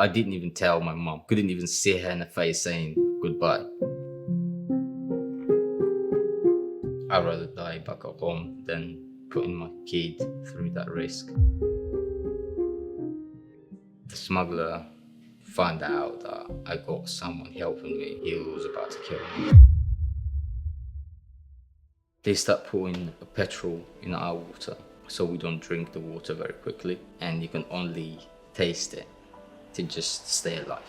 I didn't even tell my mom. Couldn't even see her in the face saying goodbye. I'd rather die back at home than putting my kid through that risk. The smuggler found out that I got someone helping me. He was about to kill me. They start putting petrol in our water, so we don't drink the water very quickly, and you can only taste it to just stay alive.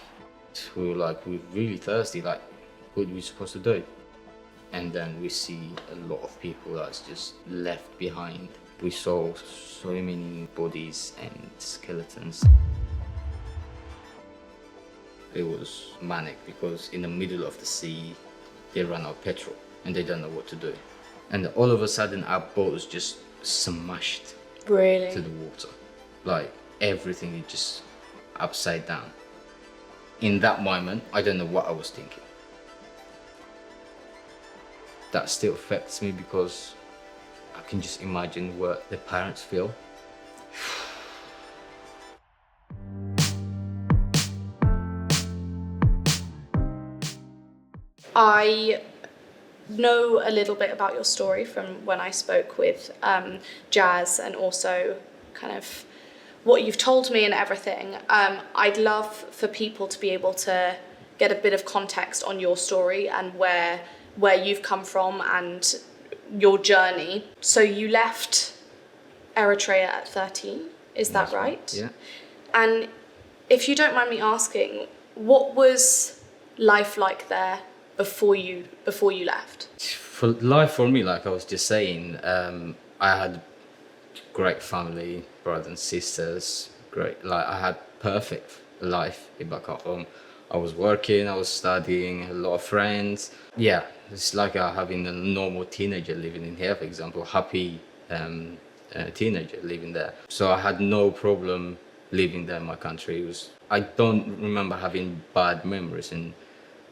We were really thirsty, like, what are we supposed to do? And then we see a lot of people that's just left behind. We saw so many bodies and skeletons. It was manic because in the middle of the sea, they ran out of petrol and they don't know what to do. And all of a sudden, our boat was just smashed to the water. Like, everything is just upside down. In that moment, I don't know what I was thinking. That still affects me because I can just imagine what the parents feel. I know a little bit about your story from when I spoke with Jazz, and also kind of what you've told me and everything. I'd love for people to be able to get a bit of context on your story and where you've come from and your journey. So you left Eritrea at 13, is that right? Yeah. And if you don't mind me asking, what was life like there before you left? For life for me, like I was just saying, I had great family, brothers and sisters, I had perfect life back at home. I was working, I was studying, a lot of friends. Yeah, it's like having a normal teenager living in here, for example, happy teenager living there. So I had no problem living there in my country. I don't remember having bad memories and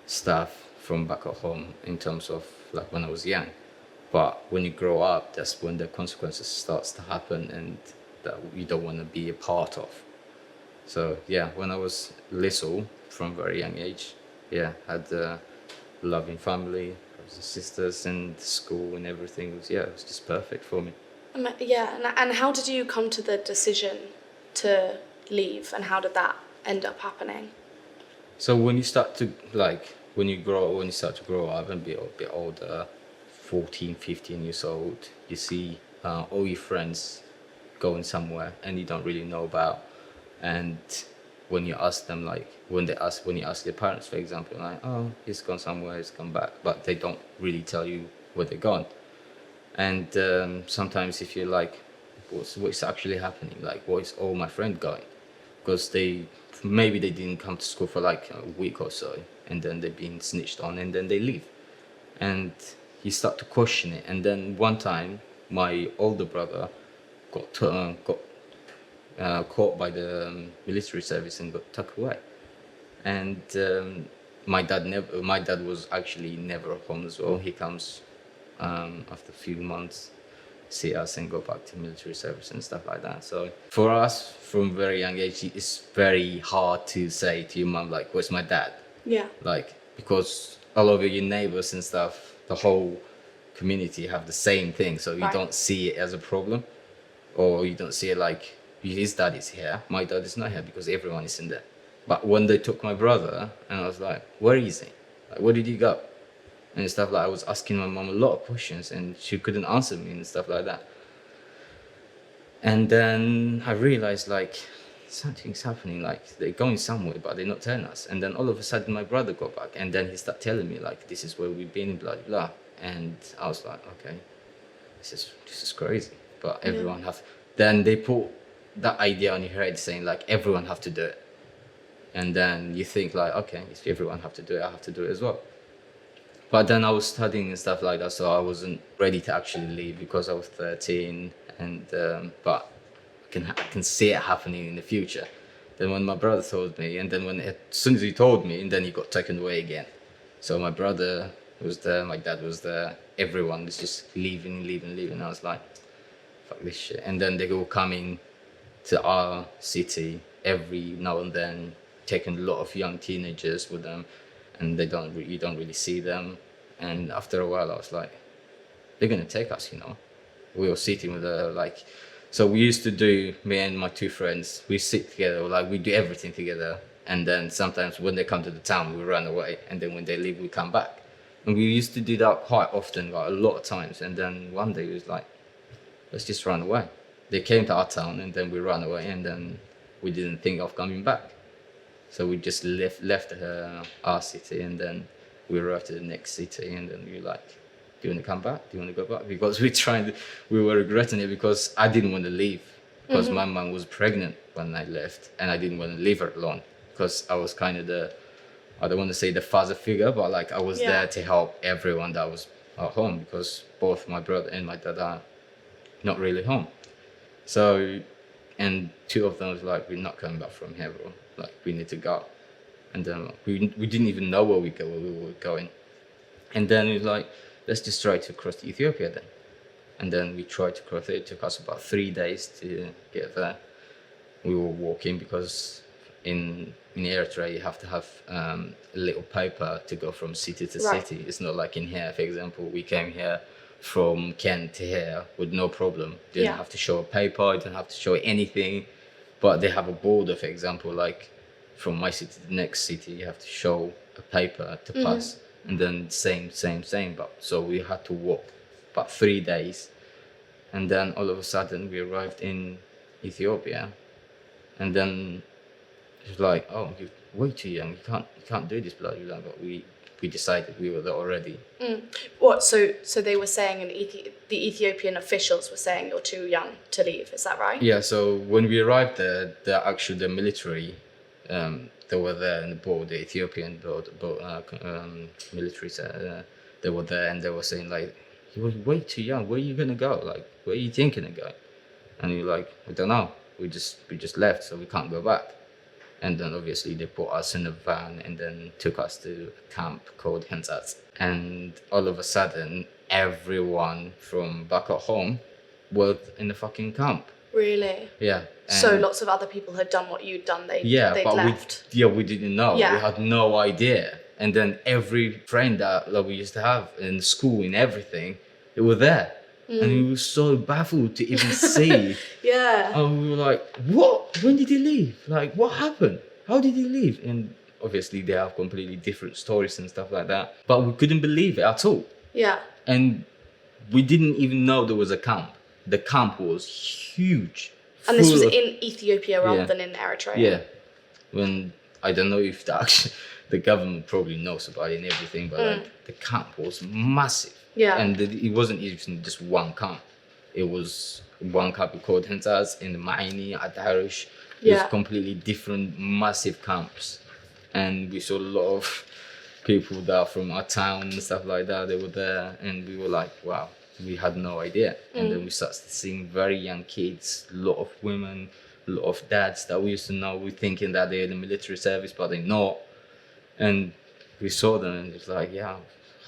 stuff from back at home in terms of like when I was young. But when you grow up, that's when the consequences starts to happen and that you don't want to be a part of. So yeah, when I was little, from very young age, yeah, had a loving family, brothers and sisters, and school and everything was just perfect for me. And how did you come to the decision to leave, and how did that end up happening? So when you start to when you start to grow up and be a bit older, 14, 15 years old, you see all your friends going somewhere and you don't really know about. And when you ask them, when you ask their parents, for example, like, oh, he's gone somewhere, he's come back, but they don't really tell you where they're gone. And sometimes if you're like, what's actually happening? Like, where is all my friends going? Because maybe they didn't come to school for like a week or so, and then they've been snitched on, and then they leave. And you start to question it. And then one time, my older brother got caught by the military service and got tucked away. And my dad was actually never home as well. He comes after a few months, see us and go back to military service and stuff like that. So for us, from very young age, it's very hard to say to your mom, like, where's my dad? Yeah. Like, because all of your neighbors and stuff, the whole community have the same thing. So you don't see it as a problem, or you don't see it like, his dad is here, my dad is not here, because everyone is in there. But when they took my brother, and I was like, where is he? Like, where did he go? And stuff like I was asking my mom a lot of questions and she couldn't answer me and stuff like that. And then I realized like something's happening, like they're going somewhere but they're not telling us. And then all of a sudden my brother got back and then he started telling me like, this is where we've been, blah blah. And I was like, okay, this is crazy. But everyone then they put that idea on your head saying like everyone have to do it. And then you think like, okay, if everyone have to do it, I have to do it as well. But then I was studying and stuff like that, so I wasn't ready to actually leave because I was 13. And but I can see it happening in the future. Then when my brother told me, and then as soon as he told me, and then he got taken away again. So my brother was there, my dad was there, everyone was just leaving. I was like, fuck this shit. And then they were coming to our city every now and then taken a lot of young teenagers with them, and you don't really see them. And after a while, I was like, they're gonna take us, you know. We were sitting with so we used to do, me and my two friends, we sit together, like we do everything together. And then sometimes when they come to the town, we run away, and then when they leave, we come back. And we used to do that quite often, like a lot of times. And then one day it was like, let's just run away. They came to our town, and then we ran away, and then we didn't think of coming back. So we just left our city, and then we arrived to the next city, and then we were like, do you want to come back? Do you want to go back? Because we were regretting it, because I didn't want to leave, because my mum was pregnant when I left, and I didn't want to leave her alone, because I was kind of I don't want to say the father figure, but like I was there to help everyone that was at home, because both my brother and my dad are not really home. So, and two of them was like, we're not coming back from here, bro. Like, we need to go. And then we didn't even know where we were going. And then it was like, let's just try to cross to Ethiopia then. And then we tried to cross it. It took us about 3 days to get there. We were walking, because in Eritrea you have to have a little paper to go from city to city. It's not like in here, for example, we came here from Kent to here with no problem. You didn't have to show a paper, you didn't have to show anything. But they have a border, for example, like from my city to the next city, you have to show a paper to pass. And then same. But so we had to walk about 3 days. And then all of a sudden we arrived in Ethiopia. And then it was like, oh, you're way too young. You can't do this, blah, blah, blah. But we decided we were there already. What? So they were saying, the Ethiopian officials were saying you're too young to leave. Is that right? Yeah. So when we arrived there, the military, they were there in the boat, the Ethiopian military. They were there, and they were saying like, he was way too young. Where are you gonna go? Like, where are you thinking of going? And you're like, I don't know. We just left, so we can't go back. And then obviously they put us in a van and then took us to a camp called Hensaz. And all of a sudden, everyone from back at home was in the fucking camp. Really? Yeah. So lots of other people had done what you'd done. They'd left. We didn't know. Yeah. We had no idea. And then every friend that we used to have in school and everything, they were there. And we were so baffled to even see. Yeah. And we were like, what? When did he leave? Like, what happened? How did he leave? And obviously they have completely different stories and stuff like that. But we couldn't believe it at all. Yeah. And we didn't even know there was a camp. The camp was huge. And this was in Ethiopia rather than in Eritrea. Yeah. When, I don't know if the government probably knows about it and everything, but like, the camp was massive. Yeah. And it wasn't even just one camp. It was one camp called Hensaz, in Ma'ini, at Harish. It was completely different, massive camps. And we saw a lot of people that from our town and stuff like that. They were there, and we were like, wow, we had no idea. And then we started seeing very young kids, a lot of women, a lot of dads that we used to know. We thinking that they're in the military service, but they're not. And we saw them, and it's like, yeah,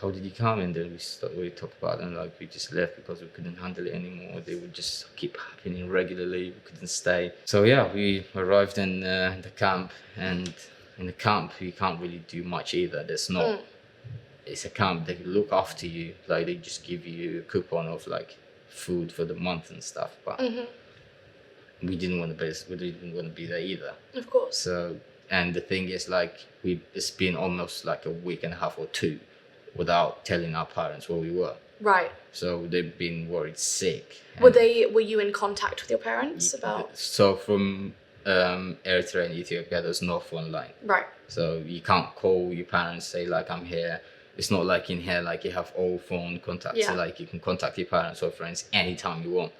how did you come? And then we talked about it, and like we just left because we couldn't handle it anymore. They would just keep happening regularly. We couldn't stay. So yeah, we arrived in the camp, and in the camp you can't really do much either. There's no. It's a camp. They look after you. Like they just give you a coupon of like food for the month and stuff. But we didn't want to be there either. Of course. So, and the thing is, like it's been almost like a week and a half or 2 without telling our parents where we were. Right. So they've been worried sick. Were you in contact with your parents about? So from Eritrea and Ethiopia, there's no phone line. Right. So you can't call your parents, say like, I'm here. It's not like in here, like you have all phone contacts. Yeah. So like you can contact your parents or friends anytime you want.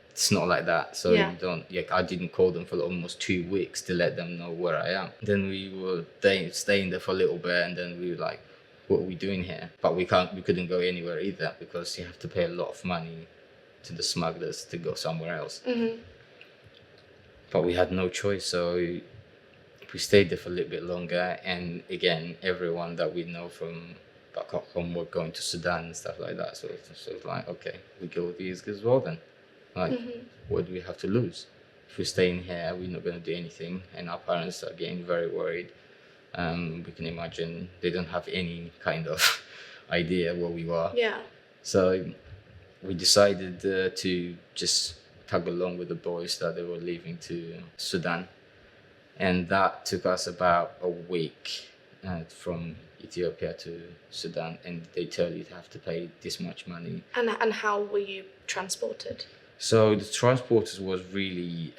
It's not like that. So you don't, I didn't call them for almost 2 weeks to let them know where I am. Then we were staying there for a little bit, and then we were like, what are we doing here? But we couldn't go anywhere either, because you have to pay a lot of money to the smugglers to go somewhere else. But we had no choice, so we stayed there for a little bit longer. And again, everyone that we know from back home were going to Sudan and stuff like that. So it's like, okay, we go with these as well then. Like, what do we have to lose? if we're staying here, we're not going to do anything. And our parents are getting very worried. We can imagine they don't have any kind of idea where we are. Yeah. So we decided to just tag along with the boys that they were leaving to Sudan. And that took us about a week from Ethiopia to Sudan. And they tell you to have to pay this much money. And how were you transported? So the transporters was really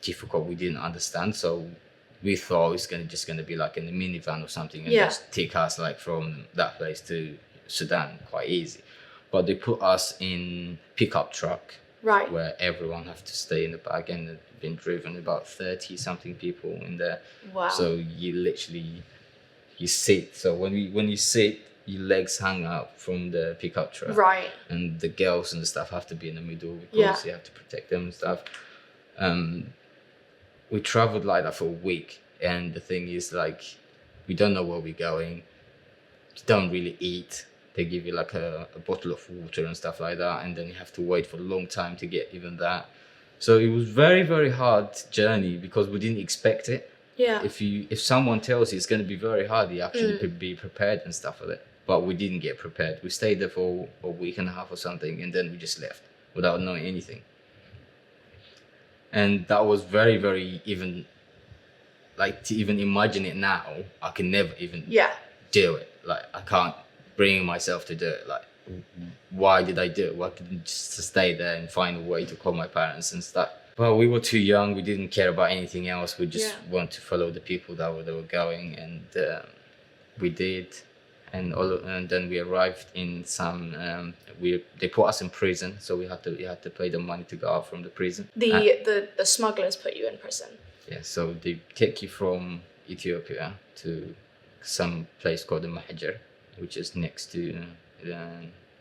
difficult. We didn't understand. So we thought it's just gonna be like in a minivan or something and just take us like from that place to Sudan quite easy. But they put us in pickup truck, right, where everyone have to stay in the back, and it's been driven about 30 something people in there. Wow. So you sit. So when you sit, your legs hang out from the pickup truck. Right. And the girls and the stuff have to be in the middle because you have to protect them and stuff. We traveled like that for a week, and the thing is, like, we don't know where we're going. You don't really eat. They give you like a bottle of water and stuff like that, and then you have to wait for a long time to get even that. So it was very, very hard journey because we didn't expect it. Yeah. If someone tells you it's going to be very hard, you actually be prepared and stuff like that. But we didn't get prepared. We stayed there for a week and a half or something, and then we just left without knowing anything. And that was very, very even, like, to even imagine it now, I can never even do it. Like, I can't bring myself to do it. Like, why did I do it? Why couldn't I just stay there and find a way to call my parents and stuff? Well, we were too young. We didn't care about anything else. We just want to follow the people that were going, and we did. And then we arrived in some. They put us in prison, so we had to pay the money to go out from the prison. The smugglers put you in prison. Yeah, so they take you from Ethiopia to some place called the Mahajer, which is next to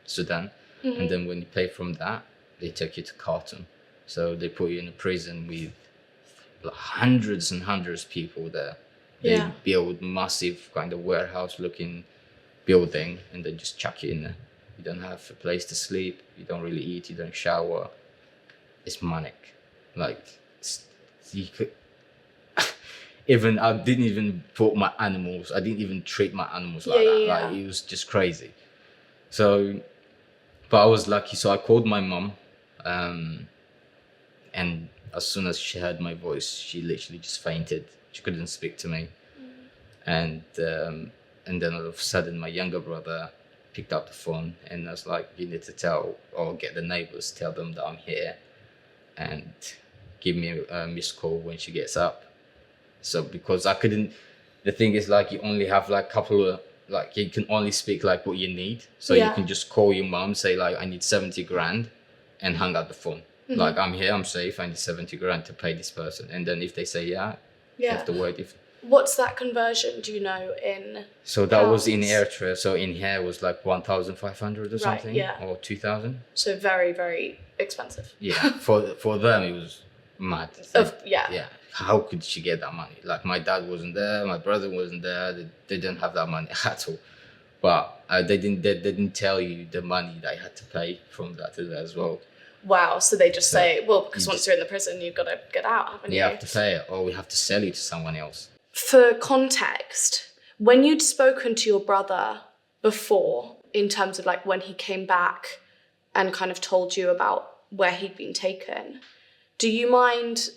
Sudan. Mm-hmm. And then when you pay from that, they take you to Khartoum. So they put you in a prison with hundreds and hundreds of people there. They build massive kind of warehouse-looking building, and then just chuck you in there. You don't have a place to sleep. You don't really eat. You don't shower. It's manic. Like, you could... Even I didn't even put my animals. I didn't even treat my animals like that. Like, it was just crazy. So, but I was lucky. So I called my mom, and as soon as she heard my voice, she literally just fainted. She couldn't speak to me, and then all of a sudden, my younger brother picked up the phone and I was like, "You need to tell or get the neighbors, tell them that I'm here, and give me a missed call when she gets up." So because I couldn't, the thing is, like, you only have like a couple of, like, you can only speak like what you need. So you can just call your mom, say like, "I need 70 grand," and hang up the phone. Mm-hmm. Like, "I'm here, I'm safe, I need 70 grand to pay this person." And then if they say you have to wait. What's that conversion, do you know, in So that was in Eritrea. So in here was like 1,500 or something, or 2,000. So very, very expensive. Yeah, for them it was mad. Yeah. How could she get that money? Like, my dad wasn't there, my brother wasn't there. They didn't have that money at all. But they didn't tell you the money that I had to pay from that to that as well. Wow. So they just say, well, because once you're in the prison, you've got to get out, haven't you? You have to pay it, or we have to sell you to someone else. For context, when you'd spoken to your brother before, in terms of like when he came back and kind of told you about where he'd been taken, do you mind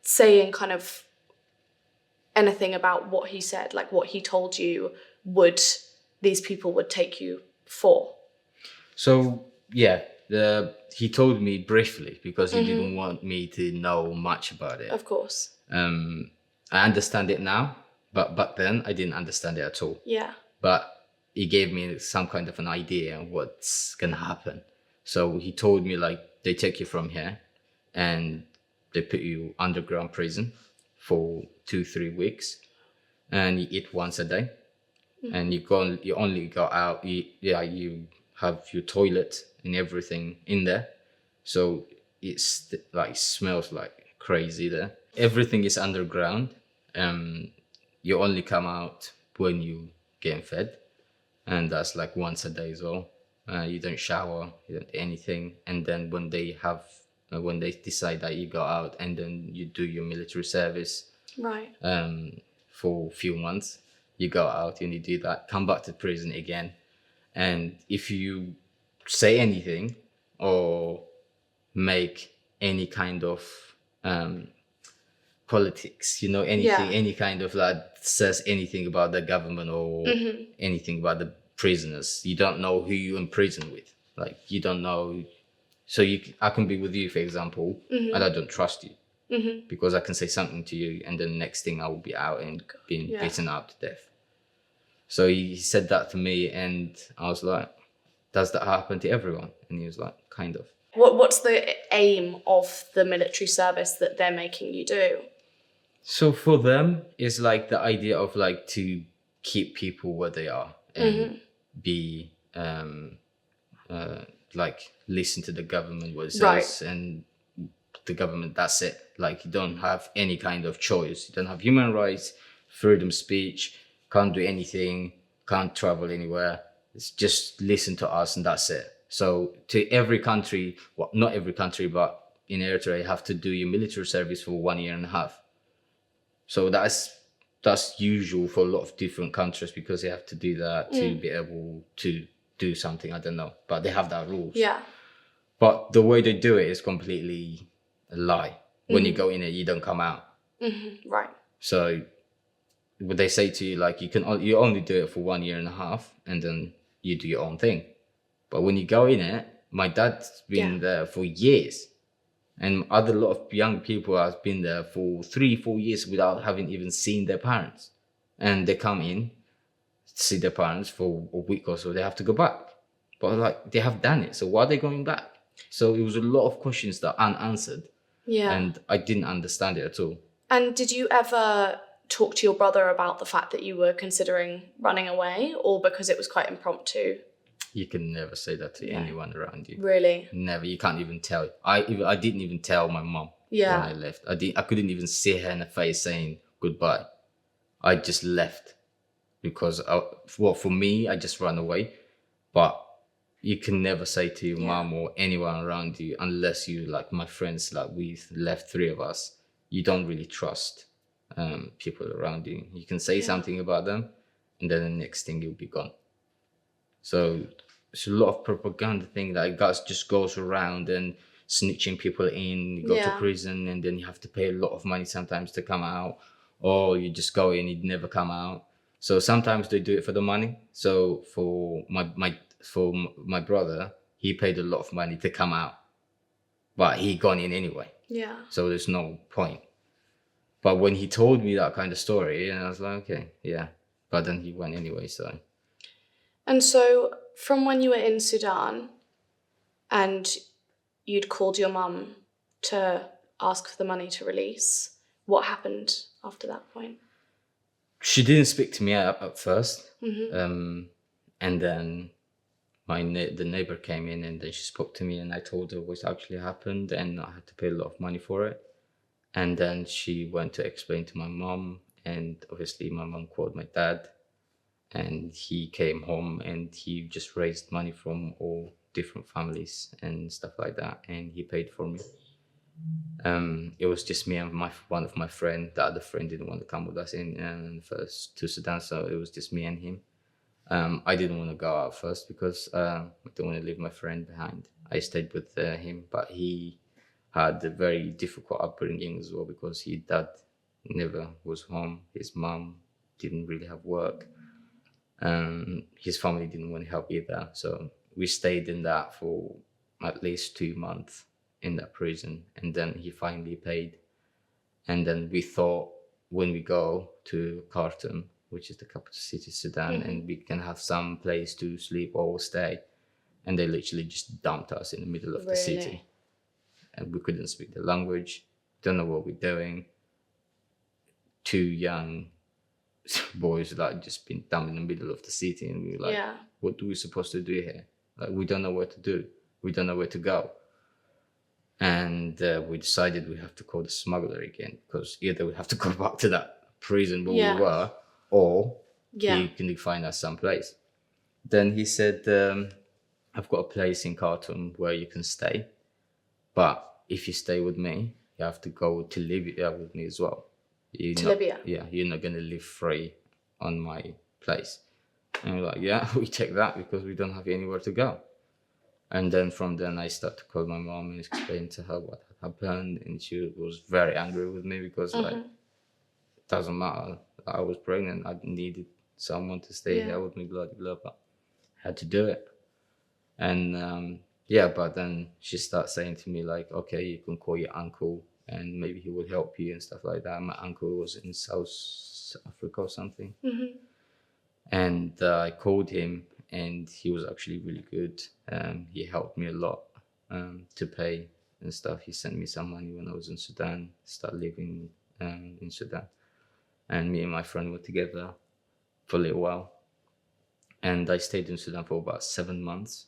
saying kind of anything about what he said, like what he told you these people would take you for? So, he told me briefly because he didn't want me to know much about it. Of course. I understand it now, but back then I didn't understand it at all. Yeah. But he gave me some kind of an idea of what's gonna happen. So he told me, like, they take you from here and they put you underground prison for 2-3 weeks, and you eat once a day, and you only go out. You have your toilet and everything in there, so it's like, it smells like crazy there. Everything is underground. You only come out when you get fed, and that's like once a day as well. You don't shower, you don't do anything. And then when they have when they decide that you go out and then you do your military service Right. for a few months. You go out and you do that, come back to prison again. And if you say anything or make any kind of politics, anything, Yeah. any kind of like says anything about the government or anything about the prisoners, you don't know who you imprison with. Like, you don't know. So I can be with you, for example, and I don't trust you because I can say something to you, and then the next thing I will be out and being beaten up to death. So he said that to me, and I was like, does that happen to everyone? And he was like, kind of. What's the aim of the military service that they're making you do? So for them, it's like the idea of like to keep people where they are and be like listen to the government what it says, and the government, that's it. Like, you don't have any kind of choice. You don't have human rights, freedom of speech, can't do anything, can't travel anywhere. It's just listen to us and that's it. So to every country, well, not every country, but in Eritrea, you have to do your military service for 1.5 years. So that's usual for a lot of different countries because they have to do that to be able to do something. I don't know, but they have that rules. Yeah. But the way they do it is completely a lie. When you go in it, you don't come out. Right. So what they say to you, like, you only do it for 1.5 years, and then you do your own thing. But when you go in it, my dad's been there for years, and a lot of young people have been there for 3-4 years without having even seen their parents. And they come in, see their parents for a week or so, they have to go back. But like, they have done it, so why are they going back? So it was a lot of questions that are unanswered. Yeah. And I didn't understand it at all. And did you ever talk to your brother about the fact that you were considering running away, or because it was quite impromptu? You can never say that to anyone around you. Really? Never. You can't even tell. I didn't even tell my mom when I left. I couldn't even see her in the face saying goodbye. I just left because, for me, I just ran away. But you can never say to your mom or anyone around you, unless you, like my friends, like we left 3 of us, you don't really trust people around you. You can say something about them, and then the next thing you'll be gone. So it's a lot of propaganda thing that just goes around and snitching people in. You go to prison, and then you have to pay a lot of money sometimes to come out, or you just go in, you never come out. So sometimes they do it for the money. So for my brother, he paid a lot of money to come out, but he gone in anyway. Yeah. So there's no point. But when he told me that kind of story, and I was like, okay, yeah. But then he went anyway, so. And so from when you were in Sudan and you'd called your mum to ask for the money to release, what happened after that point? She didn't speak to me at first. And then the neighbor came in, and then she spoke to me, and I told her what actually happened, and I had to pay a lot of money for it. And then she went to explain to my mom, and obviously my mom called my dad, and he came home, and he just raised money from all different families and stuff like that, and he paid for me. It was just me and one of my friend. The other friend didn't want to come with us first to Sudan, so it was just me and him. I didn't want to go out first because I didn't want to leave my friend behind. I stayed with him, but he had a very difficult upbringing as well because his dad never was home. His mom didn't really have work. His family didn't want to help either. So we stayed in that for at least 2 months in that prison. And then he finally paid. And then we thought when we go to Khartoum, which is the capital city of Sudan, and we can have some place to sleep or stay. And they literally just dumped us in the middle of the city. And we couldn't speak the language, don't know what we're doing. 2 young boys like just been dumped in the middle of the city, and we were like, what are we supposed to do here? Like, we don't know what to do. We don't know where to go. And we decided we have to call the smuggler again, because either we have to go back to that prison where we were, or he can find us someplace. Then he said, I've got a place in Khartoum where you can stay, but if you stay with me, you have to go to Libya with me as well. Libya? Yeah, you're not going to live free on my place. And we're like, yeah, we check that because we don't have anywhere to go. And then from then I started to call my mom and explain to her what had happened. And she was very angry with me because like, it doesn't matter. I was pregnant. I needed someone to stay here with me, blah, blah, blah. But I had to do it. And but then she starts saying to me like, okay, you can call your uncle and maybe he will help you and stuff like that. My uncle was in South Africa or something. And I called him and he was actually really good. He helped me a lot to pay and stuff. He sent me some money when I was in Sudan, started living in Sudan. And me and my friend were together for a little while. And I stayed in Sudan for about 7 months.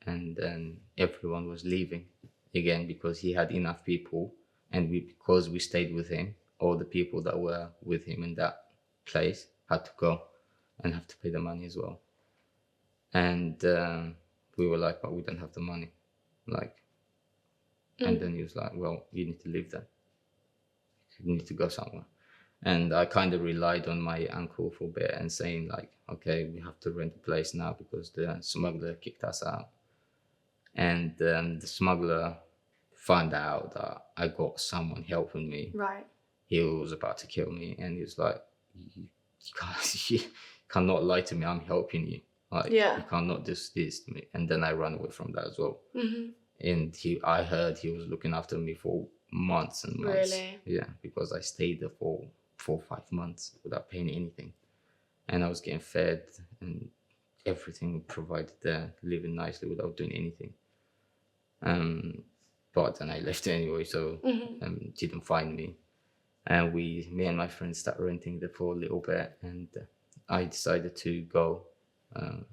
And then everyone was leaving again because he had enough people. And because we stayed with him, all the people that were with him in that place had to go and have to pay the money as well. And we were like, but we don't have the money. And then he was like, well, you need to leave then. You need to go somewhere. And I kind of relied on my uncle for a bit and saying like, okay, we have to rent a place now because the smuggler kicked us out. And the smuggler found out that I got someone helping me. Right. He was about to kill me. And he was like, you cannot lie to me. I'm helping you. Like, you cannot do this to me. And then I ran away from that as well. And I heard he was looking after me for months and months. Really? Yeah, because I stayed there for 4 or 5 months without paying anything. And I was getting fed and everything provided there, living nicely without doing anything. But then I left anyway, so didn't find me. And me and my friends started renting there for a little bit, and I decided to go.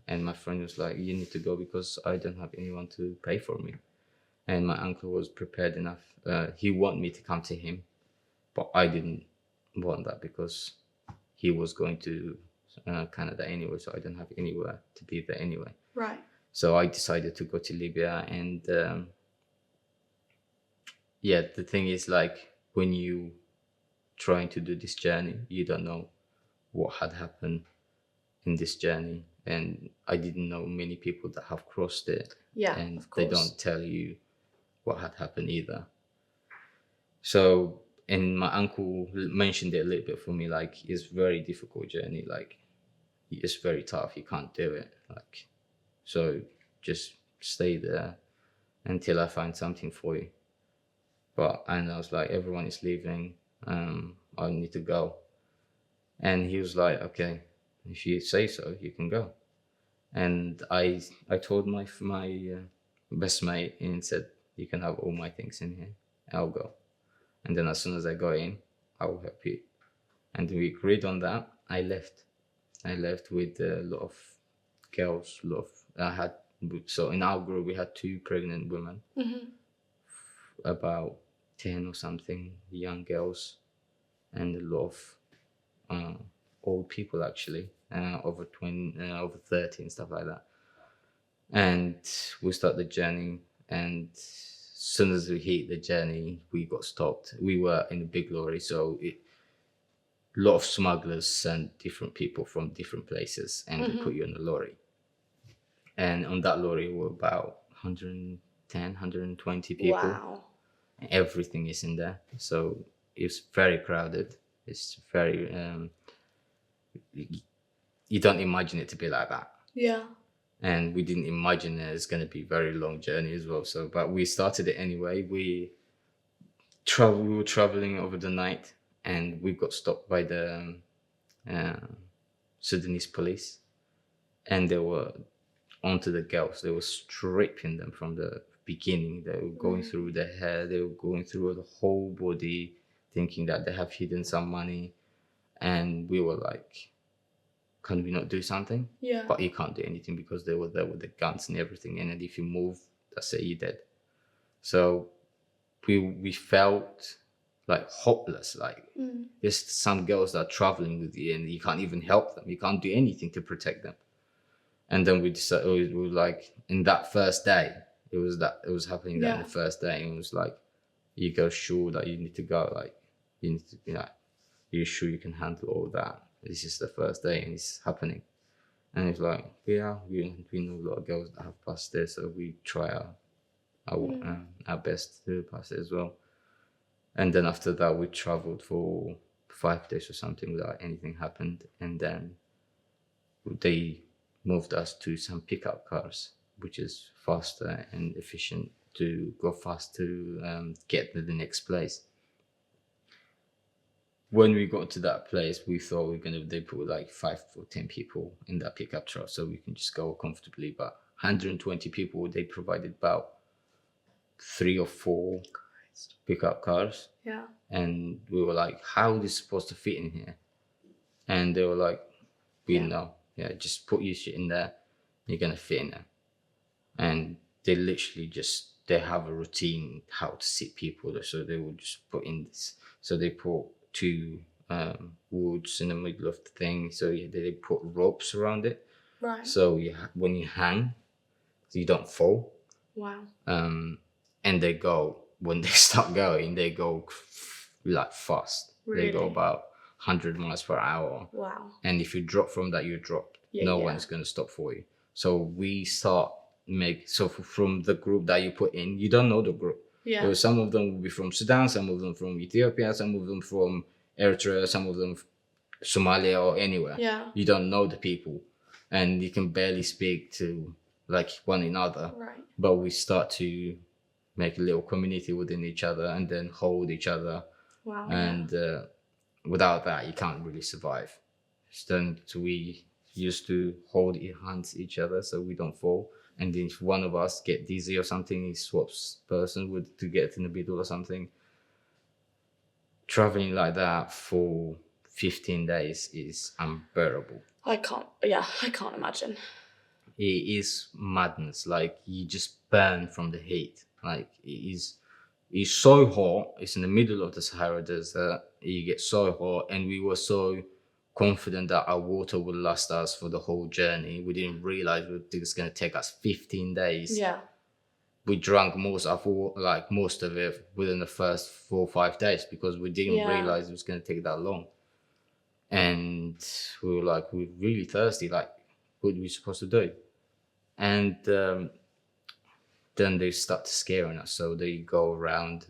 And my friend was like, you need to go because I don't have anyone to pay for me. And my uncle was prepared enough. He wanted me to come to him, but I didn't want that because he was going to Canada anyway, so I don't have anywhere to be there anyway. Right. So I decided to go to Libya. And the thing is, like, when you trying to do this journey, you don't know what had happened in this journey. And I didn't know many people that have crossed it. Yeah, and of course. They don't tell you what had happened either. So, and my uncle mentioned it a little bit for me, like, it's very difficult journey, like, it's very tough, you can't do it, like, so just stay there until I find something for you. And I was like, everyone is leaving, I need to go. And he was like, okay, if you say so, you can go. And I told my best mate and said, you can have all my things in here, I'll go. And then as soon as I go in, I will help you. And we agreed on that. I left with a lot of girls. So in our group, we had 2 pregnant women, about 10 or something young girls, and a lot of old people actually, over 30 and stuff like that. And we start the journey, and as soon as we hit the journey, we got stopped. We were in a big lorry, so a lot of smugglers sent different people from different places, and they put you in a lorry. And on that lorry were about 110, 120 people. Wow. And everything is in there. So it's very crowded. It's very, you don't imagine it to be like that. Yeah. And we didn't imagine it's going to be a very long journey as well. So, but we started it anyway. We were traveling over the night, and we got stopped by the Sudanese police, and they were onto the girls. They were stripping them from the beginning. They were going through their hair. They were going through the whole body, thinking that they have hidden some money. And we were like, can we not do something? Yeah. But you can't do anything because they were there with the guns and everything. And if you move, that's it, you're dead. So we felt like hopeless. Like there's some girls that are traveling with you and you can't even help them. You can't do anything to protect them. And then we decided, we were like, in that first day, it was happening that in the first day. And it was like, you go sure that you need to go, like you need to be like, you're sure you can handle all that. This is the first day and it's happening. And it's like, yeah, we know a lot of girls that have passed there, so we try our best to pass it as well. And then after that, we traveled for 5 days or something without anything happened. And then they moved us to some pickup cars, which is faster and efficient to go fast to get to the next place. When we got to that place, we thought they put like 5 or 10 people in that pickup truck so we can just go comfortably. But 120 people, they provided about 3 or 4 pickup cars. Yeah. And we were like, how is this supposed to fit in here? And they were like, we know. Yeah, just put your shit in there. You're going to fit in there. And they literally they have a routine how to sit people there. So they would just put in this. So they put 2 woods in the middle of the thing. So they put ropes around it. Right. So when you hang, you don't fall. Wow. And they go, when they start going, they go like fast. Really? They go about 100 miles per hour. Wow. And if you drop from that, you drop. No one's going to stop for you. So we start from the group that you put in, you don't know the group. Yeah. Some of them will be from Sudan, some of them from Ethiopia, some of them from Eritrea, some of them Somalia or anywhere. Yeah. You don't know the people, and you can barely speak to like one another. Right. But we start to make a little community within each other and then hold each other. Wow. And without that, you can't really survive. So we used to hold hands each other so we don't fall. And then if one of us get dizzy or something, he swaps person to get in the middle or something. Traveling like that for 15 days is unbearable. I can't imagine. It is madness. Like, you just burn from the heat. Like, it's so hot. It's in the middle of the Sahara Desert. You get so hot, and we were so confident that our water would last us for the whole journey. We didn't realize it was going to take us 15 days. Yeah. We drank most of it within the first 4 or 5 days because we didn't realize it was going to take that long. And we were like, we're really thirsty. Like, what are we supposed to do? And then they start scaring us. So they go around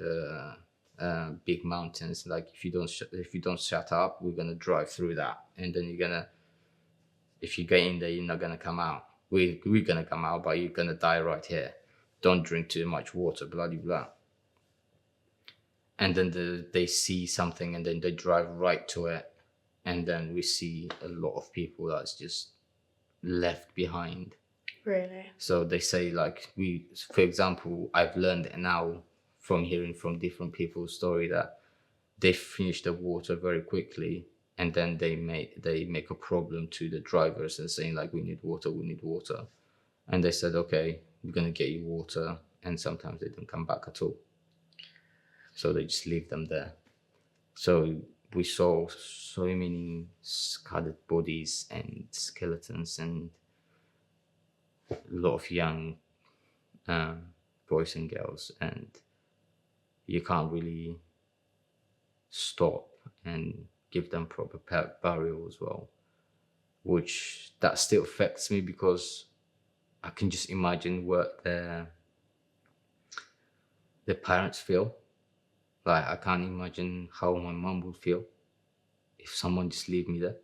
big mountains. Like, if you don't shut up, we're gonna drive through that, and then if you get in there, you're not gonna come out. We're gonna come out, but you're gonna die right here. Don't drink too much water, blah blah blah. And then they see something, and then they drive right to it, and then we see a lot of people that's just left behind. Really? So they say, like, for example, I've learned now from hearing from different people's story that they finish the water very quickly, and then they make a problem to the drivers and saying, like, we need water. And they said, okay, we're going to get you water. And sometimes they don't come back at all. So they just leave them there. So we saw so many scattered bodies and skeletons and a lot of young boys and girls, and you can't really stop and give them proper burial as well, which that still affects me because I can just imagine what their parents feel. Like, I can't imagine how my mom would feel if someone just leave me there.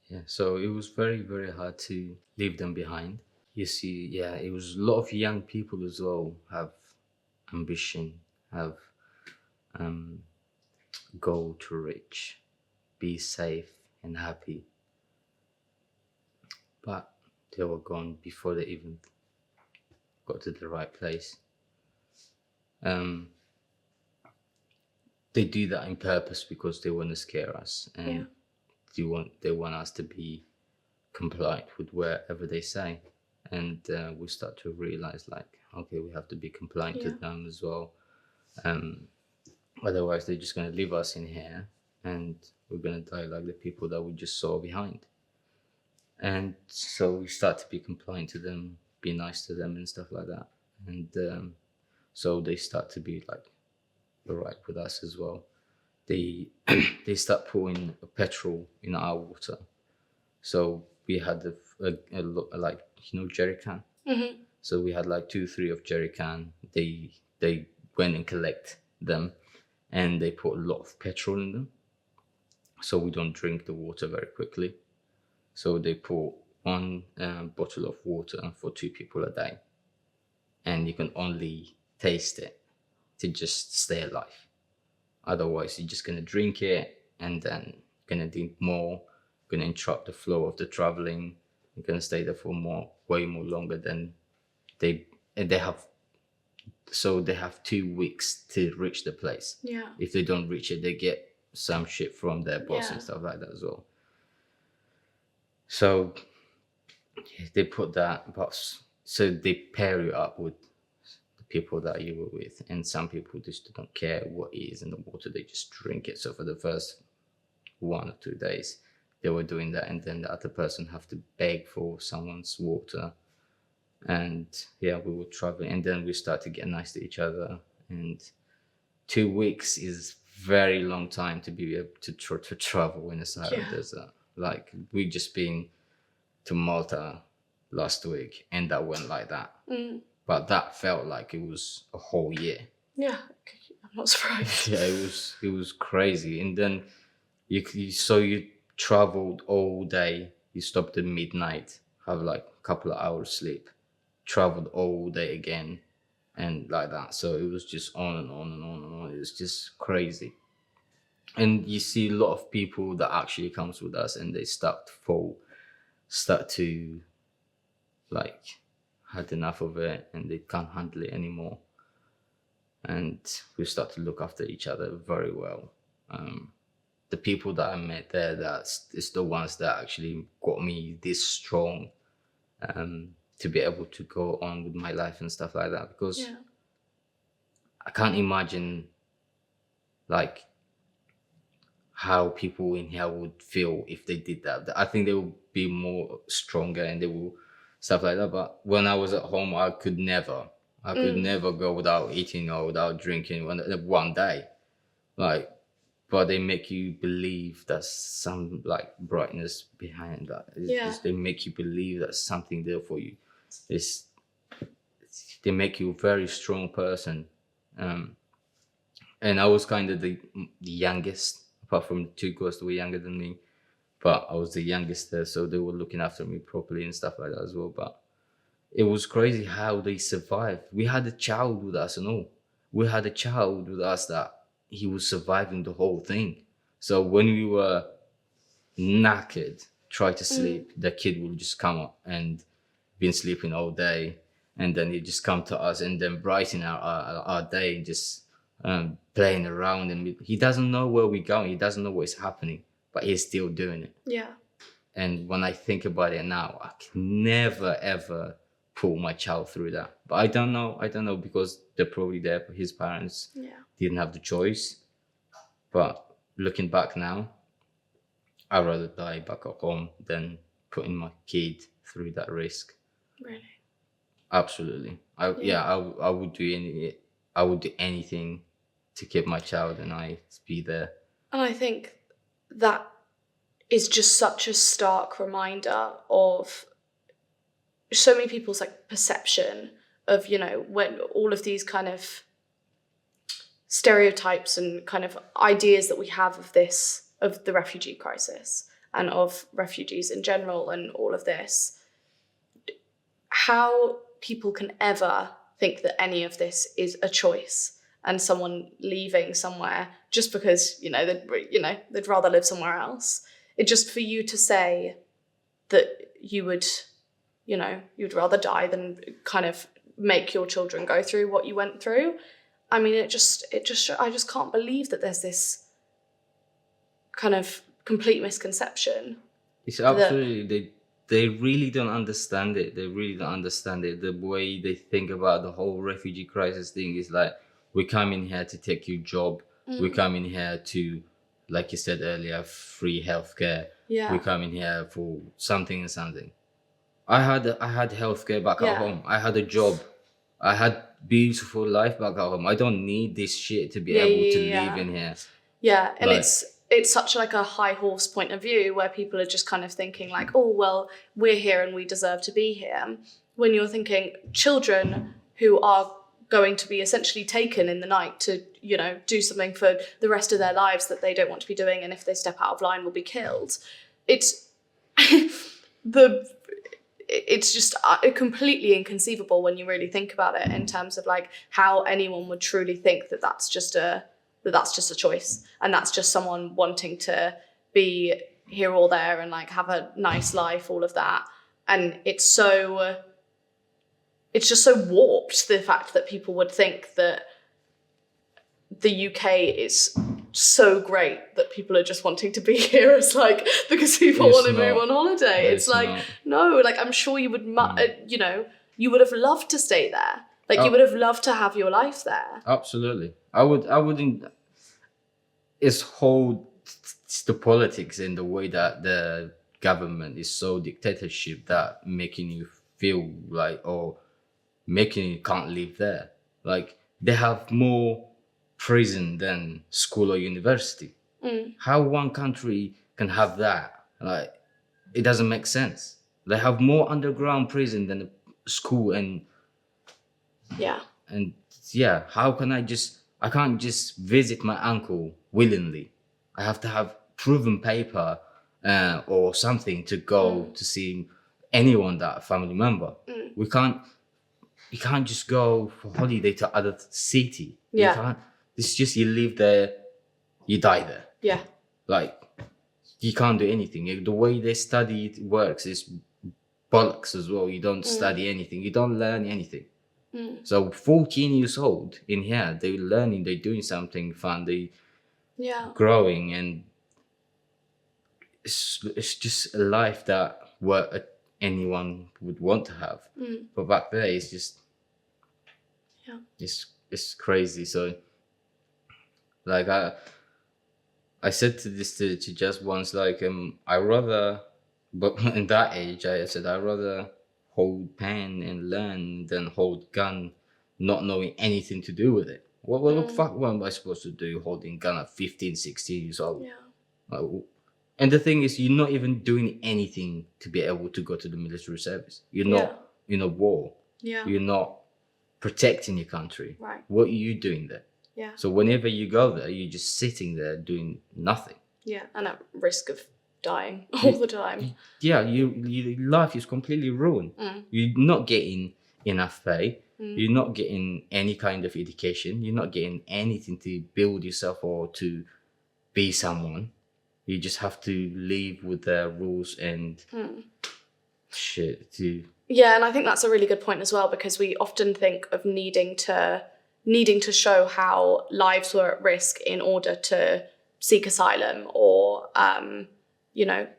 Yeah, so it was very, very hard to leave them behind. You see, yeah, it was a lot of young people as well have ambition, have goal to reach, be safe and happy. But they were gone before they even got to the right place. They do that in purpose because they want to scare us, and they want us to be compliant with wherever they say. And we start to realize, like, okay, we have to be compliant to them as well. Otherwise, they're just going to leave us in here, and we're going to die like the people that we just saw behind. And so we start to be compliant to them, be nice to them and stuff like that. And so they start to be like alright with us as well. They they start pouring petrol in our water. So we had like jerry can. So we had like 2-3 of jerry can. They went and collect them, and they put a lot of petrol in them, so we don't drink the water very quickly. So they put one bottle of water for 2 people a day, and you can only taste it to just stay alive. Otherwise, you're just gonna drink it, and then you're gonna drink more, gonna interrupt the flow of the traveling. You're gonna stay there for way more longer than they have. So they have 2 weeks to reach the place. Yeah. If they don't reach it, they get some shit from their boss Yeah. and stuff like that as well. So they put that, so they pair you up with the people that you were with, and some people just don't care what is in the water, they just drink it. So for the first 1 or 2 days, they were doing that, and then the other person have to beg for someone's water. And yeah, we were traveling, and then we started to get nice to each other. And 2 weeks is very long time to be able to travel in the Sahara Desert. Like, we just been to Malta last week, and that went like that. But that felt like it was a whole year. Yeah, I'm not surprised. Yeah, it was crazy. And then you traveled all day. You stopped at midnight, have like a couple of hours sleep, traveled all day again, and like that. So it was just on and on and on and on. It was just crazy. And you see a lot of people that actually comes with us, and they start to like had enough of it, and they can't handle it anymore. And we start to look after each other very well. The people that I met there, it's the ones that actually got me this strong, to be able to go on with my life and stuff like that. Because I can't imagine like how people in here would feel if they did that. I think they would be more stronger, and they will stuff like that. But when I was at home, I could never go without eating or without drinking one day. Like, but they make you believe there's some like brightness behind that. They make you believe there's something there for you. They make you a very strong person. And I was kind of the youngest, apart from the 2 girls that were younger than me. But I was the youngest there, so they were looking after me properly and stuff like that as well. But it was crazy how they survived. We had a child with us and all. We had a child with us that he was surviving the whole thing. So when we were knackered, try to sleep, the kid would just come up and been sleeping all day, and then he'd just come to us and then brighten our day, and just playing around. And he doesn't know where we're going. He doesn't know what's happening, but he's still doing it. Yeah. And when I think about it now, I can never, ever put my child through that. But I don't know because they're probably there. His parents didn't have the choice. But looking back now, I'd rather die back at home than putting my kid through that risk. Really? Absolutely. I would do anything to keep my child and I be there. And I think that is just such a stark reminder of so many people's like perception of, when all of these kind of stereotypes and kind of ideas that we have of the refugee crisis and of refugees in general and all of this, how people can ever think that any of this is a choice and someone leaving somewhere just because, they'd rather live somewhere else. It just for you to say that you would, you'd rather die than kind of make your children go through what you went through. I mean, I just can't believe that there's this kind of complete misconception. It's absolutely, they really don't understand it. They really don't understand it. The way they think about the whole refugee crisis thing is like, we come in here to take your job. We come in here to, like you said earlier, free healthcare. Yeah. We come in here for something and something. I had healthcare back at home. I had a job. I had beautiful life back at home. I don't need this shit to be Yeah, able to yeah, live in here. Yeah, and Like- it's such like a high horse point of view where people are just kind of thinking like, oh well, we're here and we deserve to be here. When you're thinking children who are going to be essentially taken in the night to, do something for the rest of their lives that they don't want to be doing, and if they step out of line will be killed. It's it's just completely inconceivable when you really think about it in terms of like how anyone would truly think that that's just a choice, and that's just someone wanting to be here or there and like have a nice life, all of that. And it's just so warped, the fact that people would think that the UK is so great that people are just wanting to be here as like because people want to move on holiday. It's like not. no, like I'm sure you would you would have loved to stay there. Like you would have loved to have your life there. Absolutely. I wouldn't. It's the politics and the way that the government is so dictatorship that making you feel like, or making you can't live there. Like they have more prison than school or university. How one country can have that? Like it doesn't make sense. They have more underground prison than a school and how can I can't just visit my uncle willingly. I have to have proven paper or something to go to see anyone, that family member. You can't just go for holiday to other city. You can't. It's just you live there, you die there. Yeah. Like you can't do anything. The way they study it works is bollocks as well. You don't study anything. You don't learn anything. So 14 years old in here, they're learning, they're doing something fun, they growing, and it's just a life that anyone would want to have. But back there, it's just it's crazy. So like I said to this to just once, like I rather, but in that age I said I rather hold pen and learn than hold gun not knowing anything to do with it. What the fuck what am I supposed to do holding gun at 15, 16 years old? Like, and the thing is, you're not even doing anything to be able to go to the military service. You're not in a war. You're not protecting your country. Right. What are you doing there? Yeah. So whenever you go there, you're just sitting there doing nothing. Yeah, and at risk of dying all the time. Yeah, your life is completely ruined. You're not getting enough pay. You're not getting any kind of education. You're not getting anything to build yourself or to be someone. You just have to live with the rules and shit too. Yeah, and I think that's a really good point as well, because we often think of needing to show how lives were at risk in order to seek asylum or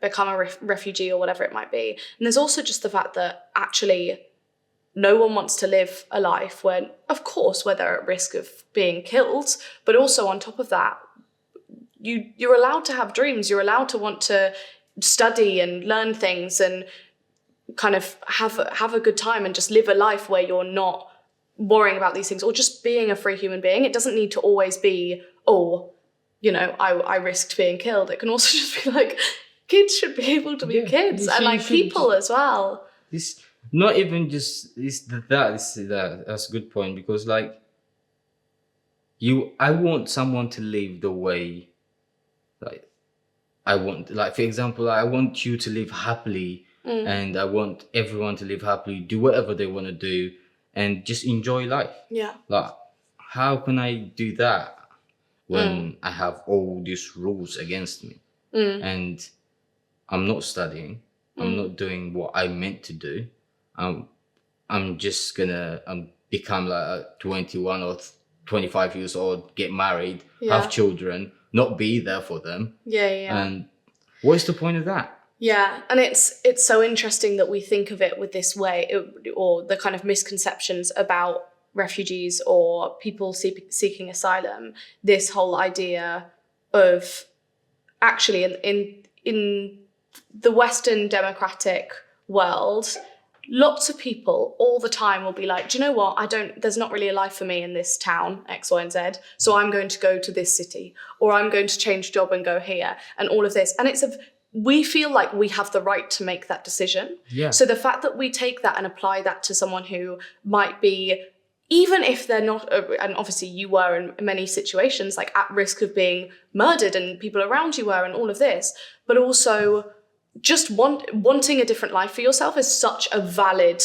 become a refugee or whatever it might be. And there's also just the fact that actually no one wants to live a life where, of course, where they're at risk of being killed, but also on top of that, you're allowed to have dreams. You're allowed to want to study and learn things and kind of have a good time and just live a life where you're not worrying about these things, or just being a free human being. It doesn't need to always be, I risked being killed. It can also just be like, kids should be able to be kids, and like people as well. This not even just that's a good point, because like I want someone to live the way like I want. Like for example, I want you to live happily, and I want everyone to live happily, do whatever they want to do, and just enjoy life. Yeah. Like, how can I do that when I have all these rules against me, and I'm not studying, I'm not doing what I meant to do. I'm just gonna become like 21 or 25 years old, get married, have children, not be there for them. Yeah. And what's the point of that? Yeah, and it's so interesting that we think of it with this way, or the kind of misconceptions about refugees or people seeking asylum. This whole idea of actually in the Western democratic world, lots of people all the time will be like, do you know what? There's not really a life for me in this town, X, Y, and Z. So I'm going to go to this city, or I'm going to change job and go here, and all of this. And we feel like we have the right to make that decision. Yeah. So the fact that we take that and apply that to someone who might be, even if they're not, and obviously you were in many situations, like at risk of being murdered, and people around you were, and all of this, but also just wanting a different life for yourself is such a valid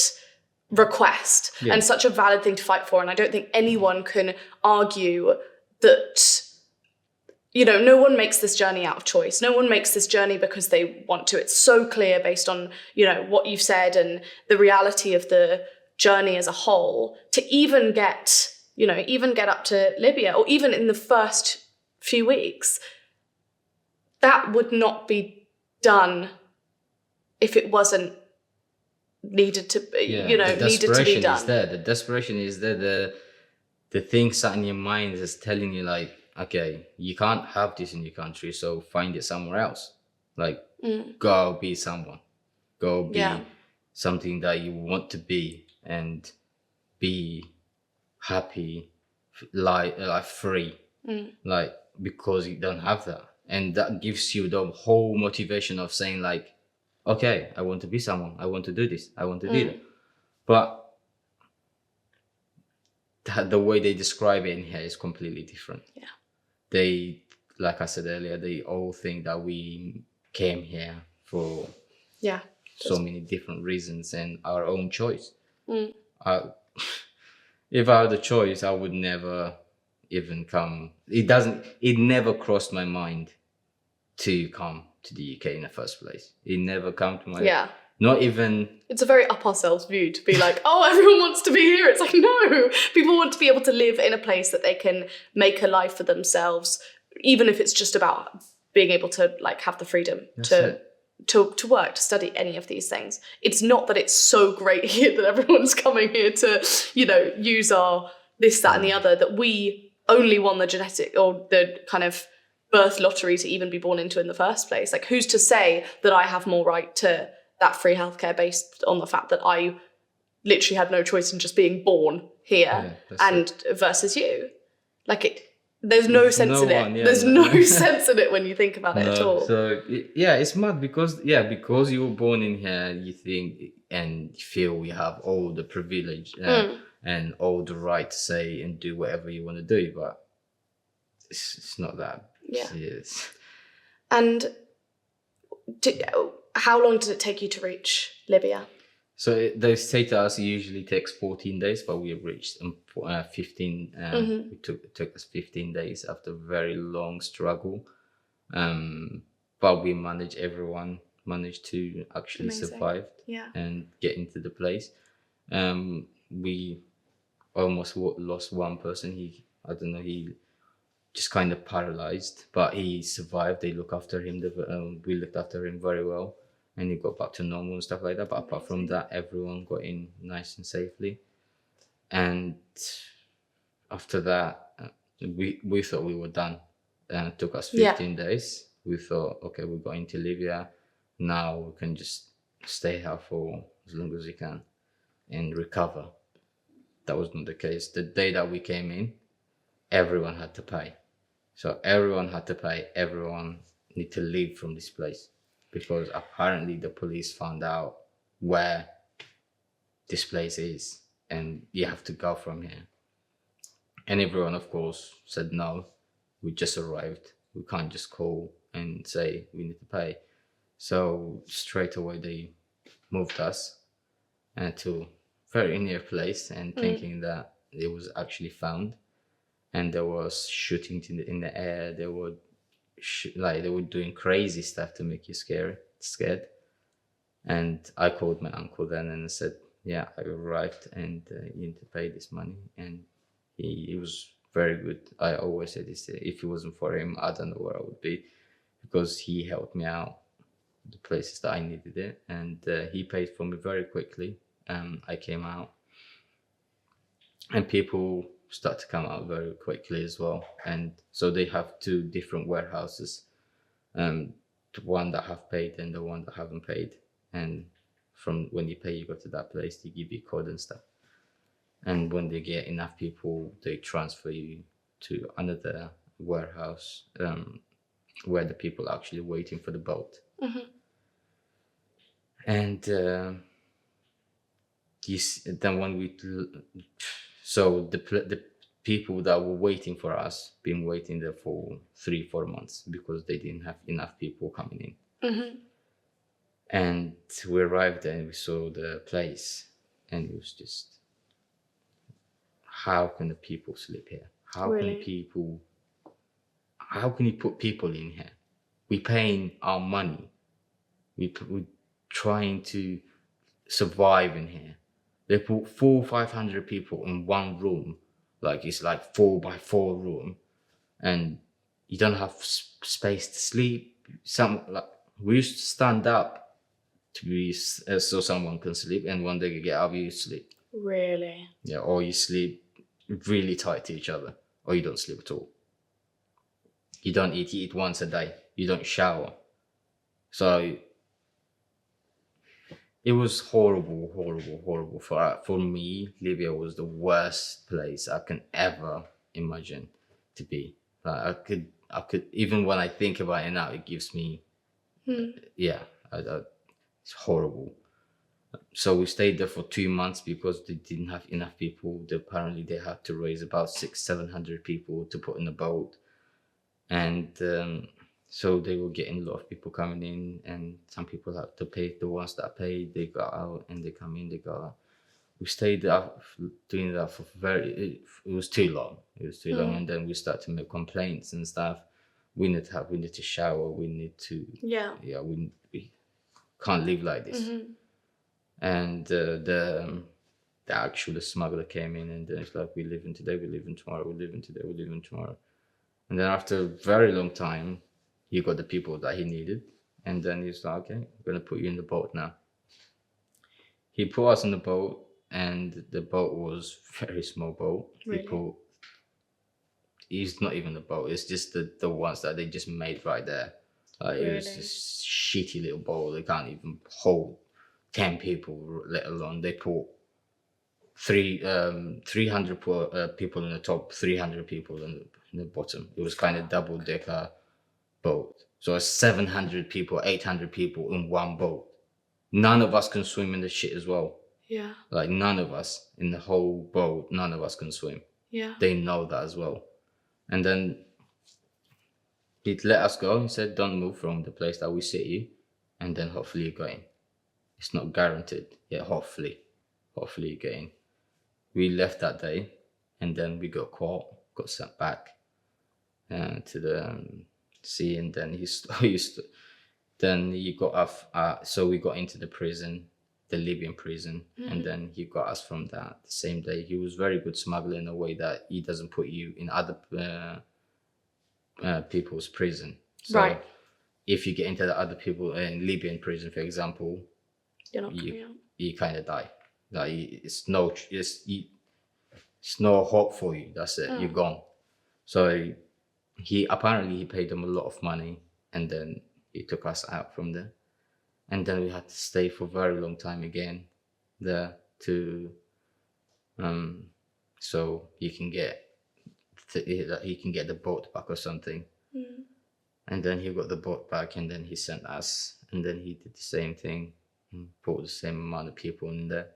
request and such a valid thing to fight for. And I don't think anyone can argue that, no one makes this journey out of choice. No one makes this journey because they want to. It's so clear based on, what you've said and the reality of the journey as a whole, to even get up to Libya, or even in the first few weeks, that would not be done if it wasn't needed to be, needed to be done. Is there. The desperation is there. The thing sat in your mind is telling you, like, okay, you can't have this in your country, so find it somewhere else. Like, go be someone. Go be something that you want to be, and be happy, like free. Like, because you don't have that. And that gives you the whole motivation of saying, like, okay, I want to be someone. I want to do this. I want to do that. But the way they describe it in here is completely different. Yeah. They, like I said earlier, they all think that we came here for so many different reasons and our own choice. If I had a choice, I would never even come. It never crossed my mind to come to the UK in the first place. It never come to my not even. It's a very up ourselves view to be like, oh, everyone wants to be here. It's like, no, people want to be able to live in a place that they can make a life for themselves, even if it's just about being able to, like, have the freedom to work, to study, any of these things. It's not that it's so great here that everyone's coming here to, use our this, that, and the other, that we only won the genetic or the kind of birth lottery to even be born into in the first place. Like, who's to say that I have more right to that free healthcare based on the fact that I literally had no choice in just being born here versus you? Like, there's no sense in it. There's no sense in it when you think about it at all. So it's mad because you were born in here, you think and feel we have all the privilege and all the right to say and do whatever you want to do, but it's not that. Yeah. Yes. And how long did it take you to reach Libya? So they say to us it usually takes 14 days, but we reached 15. It took us 15 days after a very long struggle. But we managed. Everyone managed to actually survive and get into the place. We almost lost one person. He just kind of paralyzed, but he survived. They look after him. We looked after him very well, and he got back to normal and stuff like that. But apart from that, everyone got in nice and safely. And after that, we thought we were done. And it took us 15 days. We thought, okay, we're going to Libya. Now we can just stay here for as long as we can and recover. That was not the case. The day that we came in, everyone had to pay. So everyone had to pay. Everyone need to leave from this place because apparently the police found out where this place is and you have to go from here. And everyone, of course, said no. We just arrived. We can't just call and say we need to pay. So straight away they moved us to a very near place and thinking that it was actually found. And there was shooting in the air. They were they were doing crazy stuff to make you scared. And I called my uncle then and I said, "Yeah, I arrived, and you need to pay this money." And he was very good. I always say this: if it wasn't for him, I don't know where I would be, because he helped me out the places that I needed it, and he paid for me very quickly. I came out, and people start to come out very quickly as well. And so they have two different warehouses, the one that have paid and the one that haven't paid. And from when you pay, you go to that place, they give you code and stuff. And when they get enough people, they transfer you to another warehouse where the people are actually waiting for the boat. And then when so the people that were waiting for us been waiting there for 3-4 months because they didn't have enough people coming in. And we arrived there and we saw the place, and it was just, how can the people sleep here? How Really? how can you put people in here? We paying our money. We trying to survive in here. They put 400-500 people in one room, like it's like 4x4 room, and you don't have space to sleep. We used to stand up to be so someone can sleep, and when they get up, you sleep. Really? Yeah, or you sleep really tight to each other, or you don't sleep at all. You don't eat. You eat once a day. You don't shower. So it was horrible. For me, Libya was the worst place I can ever imagine to be. Like I could even when I think about it now, it gives me, it's horrible. So we stayed there for 2 months because they didn't have enough people. Apparently they had to raise about 600-700 people to put in a boat, and so they were getting a lot of people coming in, and some people had to pay. The ones that paid, they got out, and they come in, they got out. We stayed up doing that for it was too long. It was too long, and then we started to make complaints and stuff. We need to shower. We need to we can't live like this. And the actual smuggler came in, and then it's like, we live in today, we live in tomorrow, we live in today, we live in tomorrow. And then after a very long time, he got the people that he needed, and then he's like, okay, I'm gonna put you in the boat now. He put us in the boat, and the boat was a very small boat. Really? It's not even a boat, it's just the ones that they just made right there. It was this shitty little boat. They can't even hold 10 people, let alone they put 300 people in the top, 300 people in the bottom. It was kind of double-decker boat. So it's 700 people, 800 people in one boat. None of us can swim in the shit as well. Yeah. Like, none of us in the whole boat, none of us can swim. Yeah. They know that as well. And then he'd let us go and said, don't move from the place that we sit you, and then hopefully you go in. It's not guaranteed. Yeah, hopefully you get in. We left that day, and then we got caught, got sent back to the sea, and then he got off. So we got into the prison, the Libyan prison, and then he got us from that the same day. He was very good smuggler in a way that he doesn't put you in other people's prison. So right. If you get into the other people in Libyan prison, for example, you're not coming out. You kind of die. Like, it's no hope for you. That's it. You're gone. So he paid them a lot of money, and then he took us out from there, and then we had to stay for a very long time again there to so he can get the boat back or something. And then he got the boat back, and then he sent us, and then he did the same thing and put the same amount of people in there.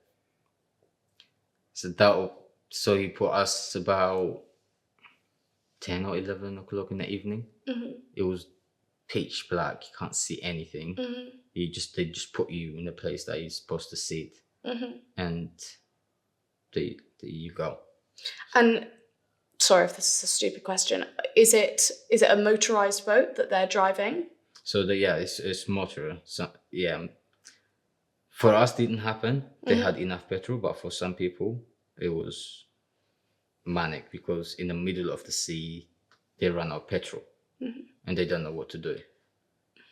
So he put us about 10 or 11 o'clock in the evening. It was pitch black. You can't see anything. They just put you in a place that you're supposed to sit, and there you go. And sorry if this is a stupid question. Is it a motorized boat that they're driving? So it's motor. So for us didn't happen. They had enough petrol, but for some people it was manic, because in the middle of the sea they ran out of petrol, and they don't know what to do.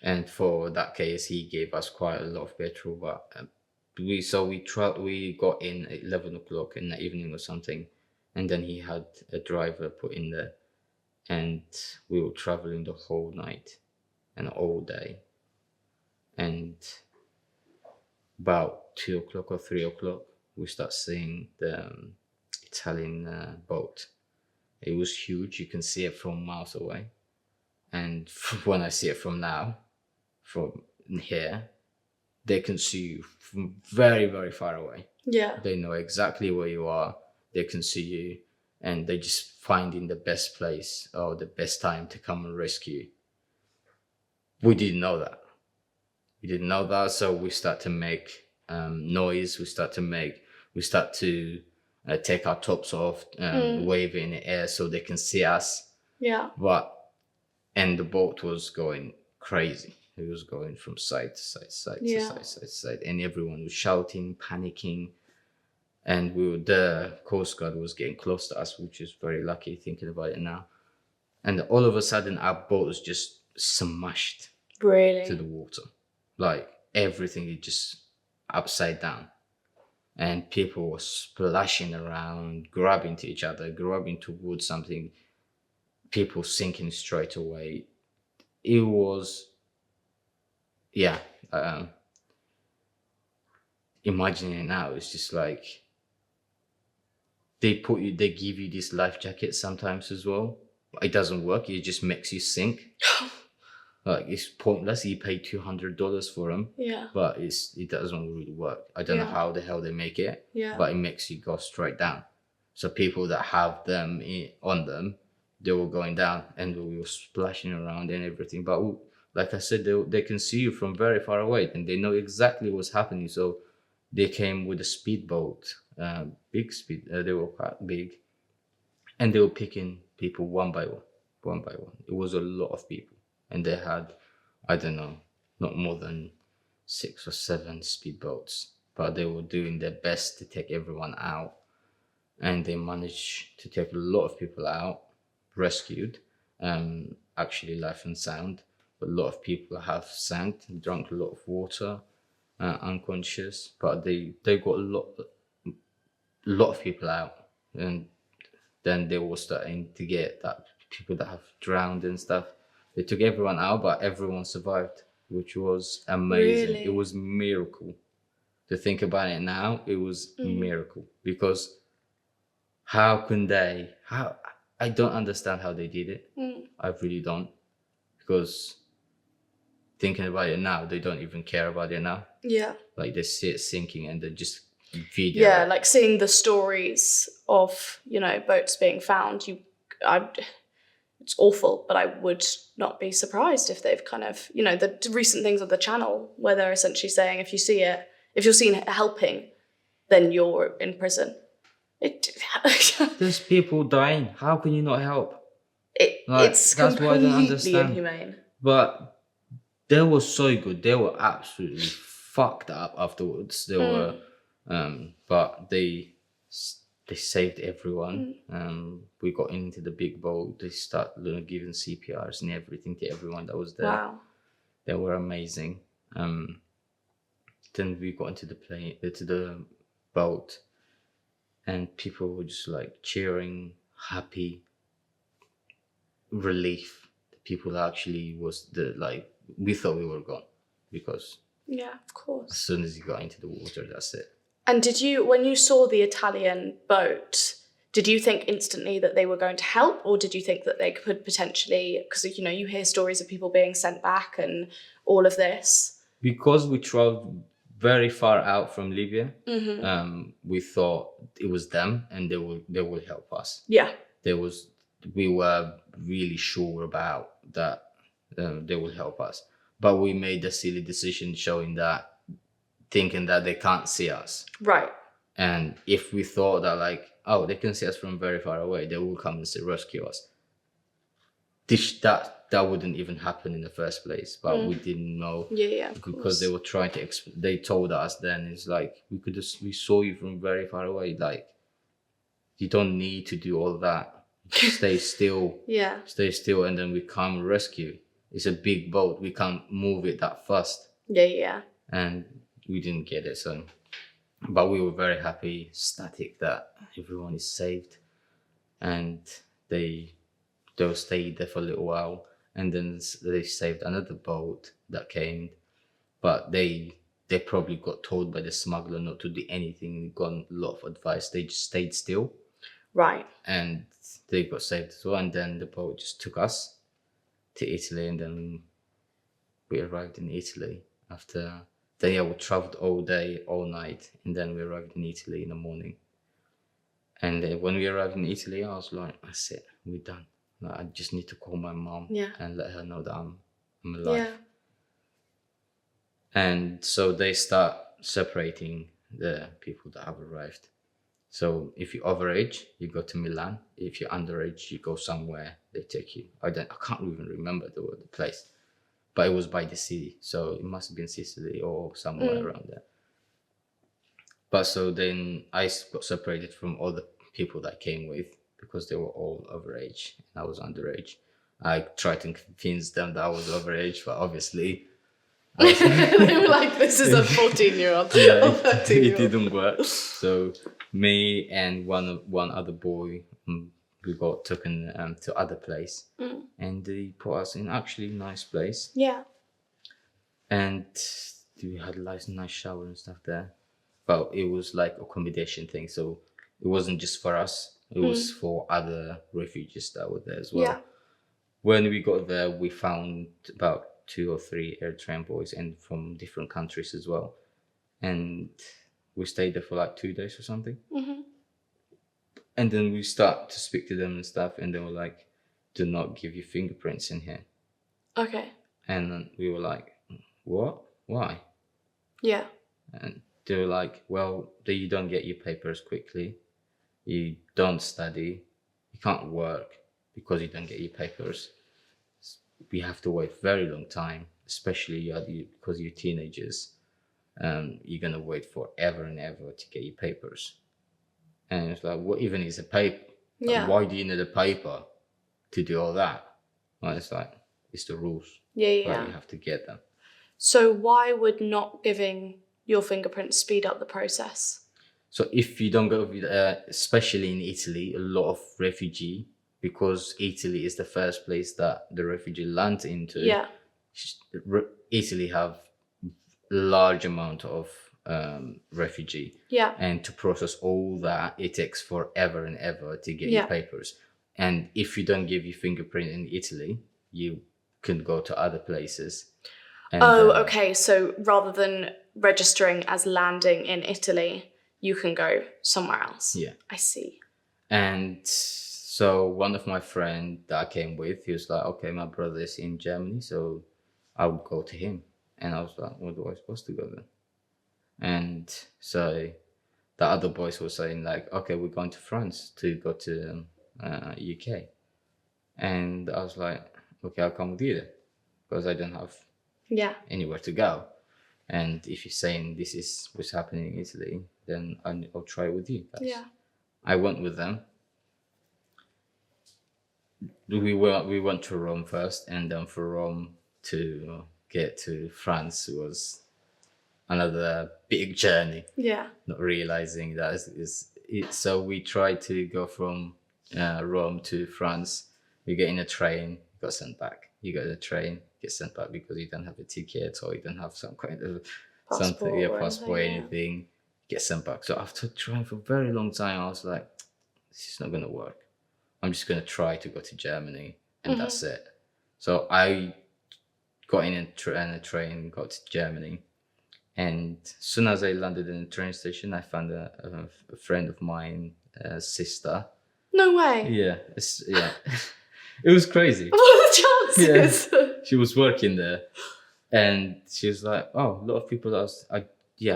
And for that case, he gave us quite a lot of petrol, but we got in at 11 o'clock in the evening or something, and then he had a driver put in there, and we were traveling the whole night and all day, and about 2 o'clock or 3 o'clock, we start seeing the Italian boat. It was huge. You can see it from miles away. And when I see it from now, from here, they can see you from very, very far away. Yeah. They know exactly where you are. They can see you, and they just finding the best place or the best time to come and rescue you. We didn't know that. So we start to make noise. We start to take our tops off, wave in the air so they can see us. Yeah. And the boat was going crazy. It was going from side to side, to side, and everyone was shouting, panicking. And the Coast Guard was getting close to us, which is very lucky thinking about it now. And all of a sudden, our boat was just smashed Really? to the water. Like everything is just upside down. And people were splashing around, grabbing to each other, grabbing towards something. People sinking straight away. It was, yeah. Imagining it now, it's just like they give you this life jacket sometimes as well. It doesn't work. It just makes you sink. Like it's pointless. You pay $200 for them. Yeah. But it doesn't really work. I don't know how the hell they make it. Yeah. But it makes you go straight down. So people that have them on them, they were going down, and we were splashing around and everything. But like I said, they can see you from very far away, and they know exactly what's happening. So they came with a speedboat, big speed. They were quite big, and they were picking people one by one. It was a lot of people, and they had, I don't know, not more than 6 or 7 speedboats, but they were doing their best to take everyone out, and they managed to take a lot of people out, rescued, actually life and sound. But a lot of people have sank, drunk a lot of water, unconscious, but they got a lot of people out, and then they were starting to get that people that have drowned and stuff. They took everyone out, but everyone survived, which was amazing. Really? It was a miracle. To think about it now, it was a miracle, because how I don't understand how they did it. I really don't, because thinking about it now, they don't even care about it now. Yeah. Like they see it sinking and they just video. Yeah, it. like seeing the stories of, boats being found, it's awful, but I would not be surprised if they've kind of, the recent things on the channel where they're essentially saying if you're seen helping, then you're in prison. There's people dying. How can you not help? It's that's what I don't completely understand. inhumane. But they were so good. They were absolutely fucked up afterwards. They were, but they saved everyone. We got into the big boat. They started giving CPRs and everything to everyone that was there. Wow. They were amazing. Then we got into the boat, and people were just like cheering, happy, relief. The people actually we thought we were gone, because Yeah, of as course. soon as you got into the water, that's it. And when you saw the Italian boat, did you think instantly that they were going to help, or did you think that they could potentially, because you hear stories of people being sent back and all of this? Because we traveled very far out from Libya, we thought it was them and they will help us. Yeah. We were really sure about that they will help us, but we made a silly decision thinking that they can't see us. Right. And if we thought that they can see us from very far away, they will come and rescue us, that wouldn't even happen in the first place. But we didn't know. Yeah, of because course. they were trying to they told us then, it's like we saw you from very far away, like you don't need to do all that. Stay still. Yeah. Stay still, and then we come rescue. It's a big boat, we can't move it that fast. Yeah. And we didn't get it, but we were very happy, ecstatic that everyone is saved. And they stayed there for a little while, and then they saved another boat that came, but they they probably got told by the smuggler not to do anything, got a lot of advice. They just stayed still. Right. And they got saved as well. And then the boat just took us to Italy, and then we arrived in Italy after. Then yeah, we traveled all day, all night, and then we arrived in Italy in the morning. And when we arrived in Italy, I was like, that's it, we're done. Like, I just need to call my mom and let her know that I'm alive. Yeah. And so they start separating the people that have arrived. So if you're overage, you go to Milan. If you're underage, you go somewhere. They take you. I can't even remember the place, but it was by the sea, so it must have been Sicily or somewhere around there. But so then I got separated from all the people that I came with because they were all overage and I was underage. I tried to convince them that I was overage, but obviously they were like, this is a 14-year-old yeah, or 13-year-old. it didn't work. So me and one other boy, we got taken to other place, and they put us in actually nice place. Yeah. And we had nice shower and stuff there. But it was like accommodation thing, so it wasn't just for us. It was for other refugees that were there as well. Yeah. When we got there, we found about 2 or 3 Eritrean boys and from different countries as well. And we stayed there for like 2 days or something. Mm-hmm. And then we start to speak to them and stuff, and they were like, do not give your fingerprints in here. Okay. And then we were like, what? Why? Yeah. And they were like, well, you don't get your papers quickly. You don't study. You can't work because you don't get your papers. We have to wait very long time, especially because you're teenagers. You're going to wait forever and ever to get your papers. And it's like, what even is a paper? Yeah. Like, why do you need a paper to do all that? Well, it's like, it's the rules. Yeah. But you have to get them. So why would not giving your fingerprints speed up the process? So if you don't go, especially in Italy, a lot of refugee, because Italy is the first place that the refugee lands into. Yeah. Italy have large amount of refugee. Yeah. And to process all that, it takes forever and ever to get your papers. And if you don't give your fingerprint in Italy, you can go to other places. And, okay. So rather than registering as landing in Italy, you can go somewhere else. Yeah. I see. And so one of my friends that I came with, he was like, okay, my brother's in Germany, so I would go to him. And I was like, what do I supposed to go then? And so the other boys were saying like, okay, we're going to France to go to UK. And I was like, okay, I'll come with you then, because I don't have anywhere to go. And if you're saying this is what's happening in Italy, then I'll try with you guys. Yeah. I went with them. We went to Rome first, and then from Rome to get to France was another big journey. Yeah. Not realizing that so we tried to go from Rome to France. We get in a train, got sent back. You go to the train, get sent back because you don't have a ticket or you don't have some kind of passport, anything. Get sent back. So after trying for a very long time, I was like, this is not gonna work. I'm just gonna try to go to Germany, and that's it. So I got in a train, got to Germany, and as soon as I landed in the train station, I found a friend of mine, sister. No way. Yeah, it was crazy. What are the chances? Yeah. She was working there, and she was like, "Oh, a lot of people a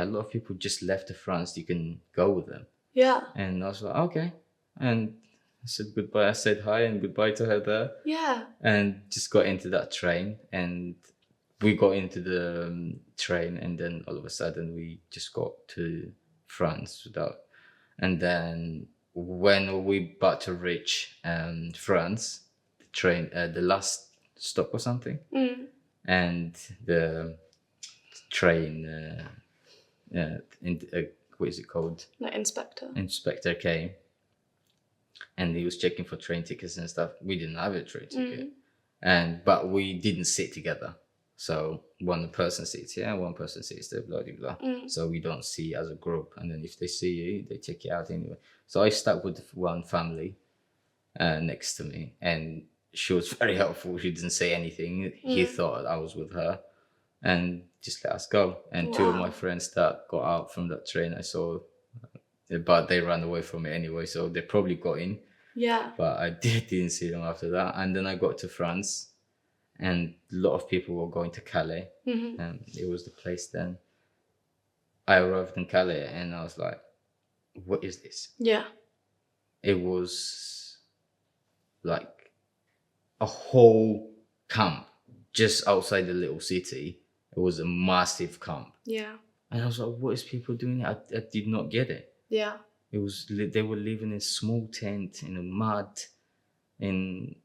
lot of people just left France. You can go with them." Yeah. And I was like, "Okay," and I said goodbye. I said hi and goodbye to her there. Yeah. And just got into that train, and we got into the train, and then all of a sudden we just got to France and then when we about to reach France, the train, the last stop or something, and the train, what is it called? The inspector. Inspector came, and he was checking for train tickets and stuff. We didn't have a train ticket, but we didn't sit together. So one person sits here, one person sits there, blah, blah, blah. So we don't see as a group. And then if they see you, they take you out anyway. So I stuck with one family next to me, and she was very helpful. She didn't say anything. He thought I was with her and just let us go. And two of my friends that got out from that train, I saw, but they ran away from it anyway. So they probably got in. Yeah. But I didn't see them after that. And then I got to France, and a lot of people were going to Calais. And it was the place then. I arrived in Calais and I was like, what is this? Yeah. It was like a whole camp just outside the little city. It was a massive camp. Yeah. And I was like, what is people doing? I did not get it. Yeah. It was, they were living in a small tent in the mud, and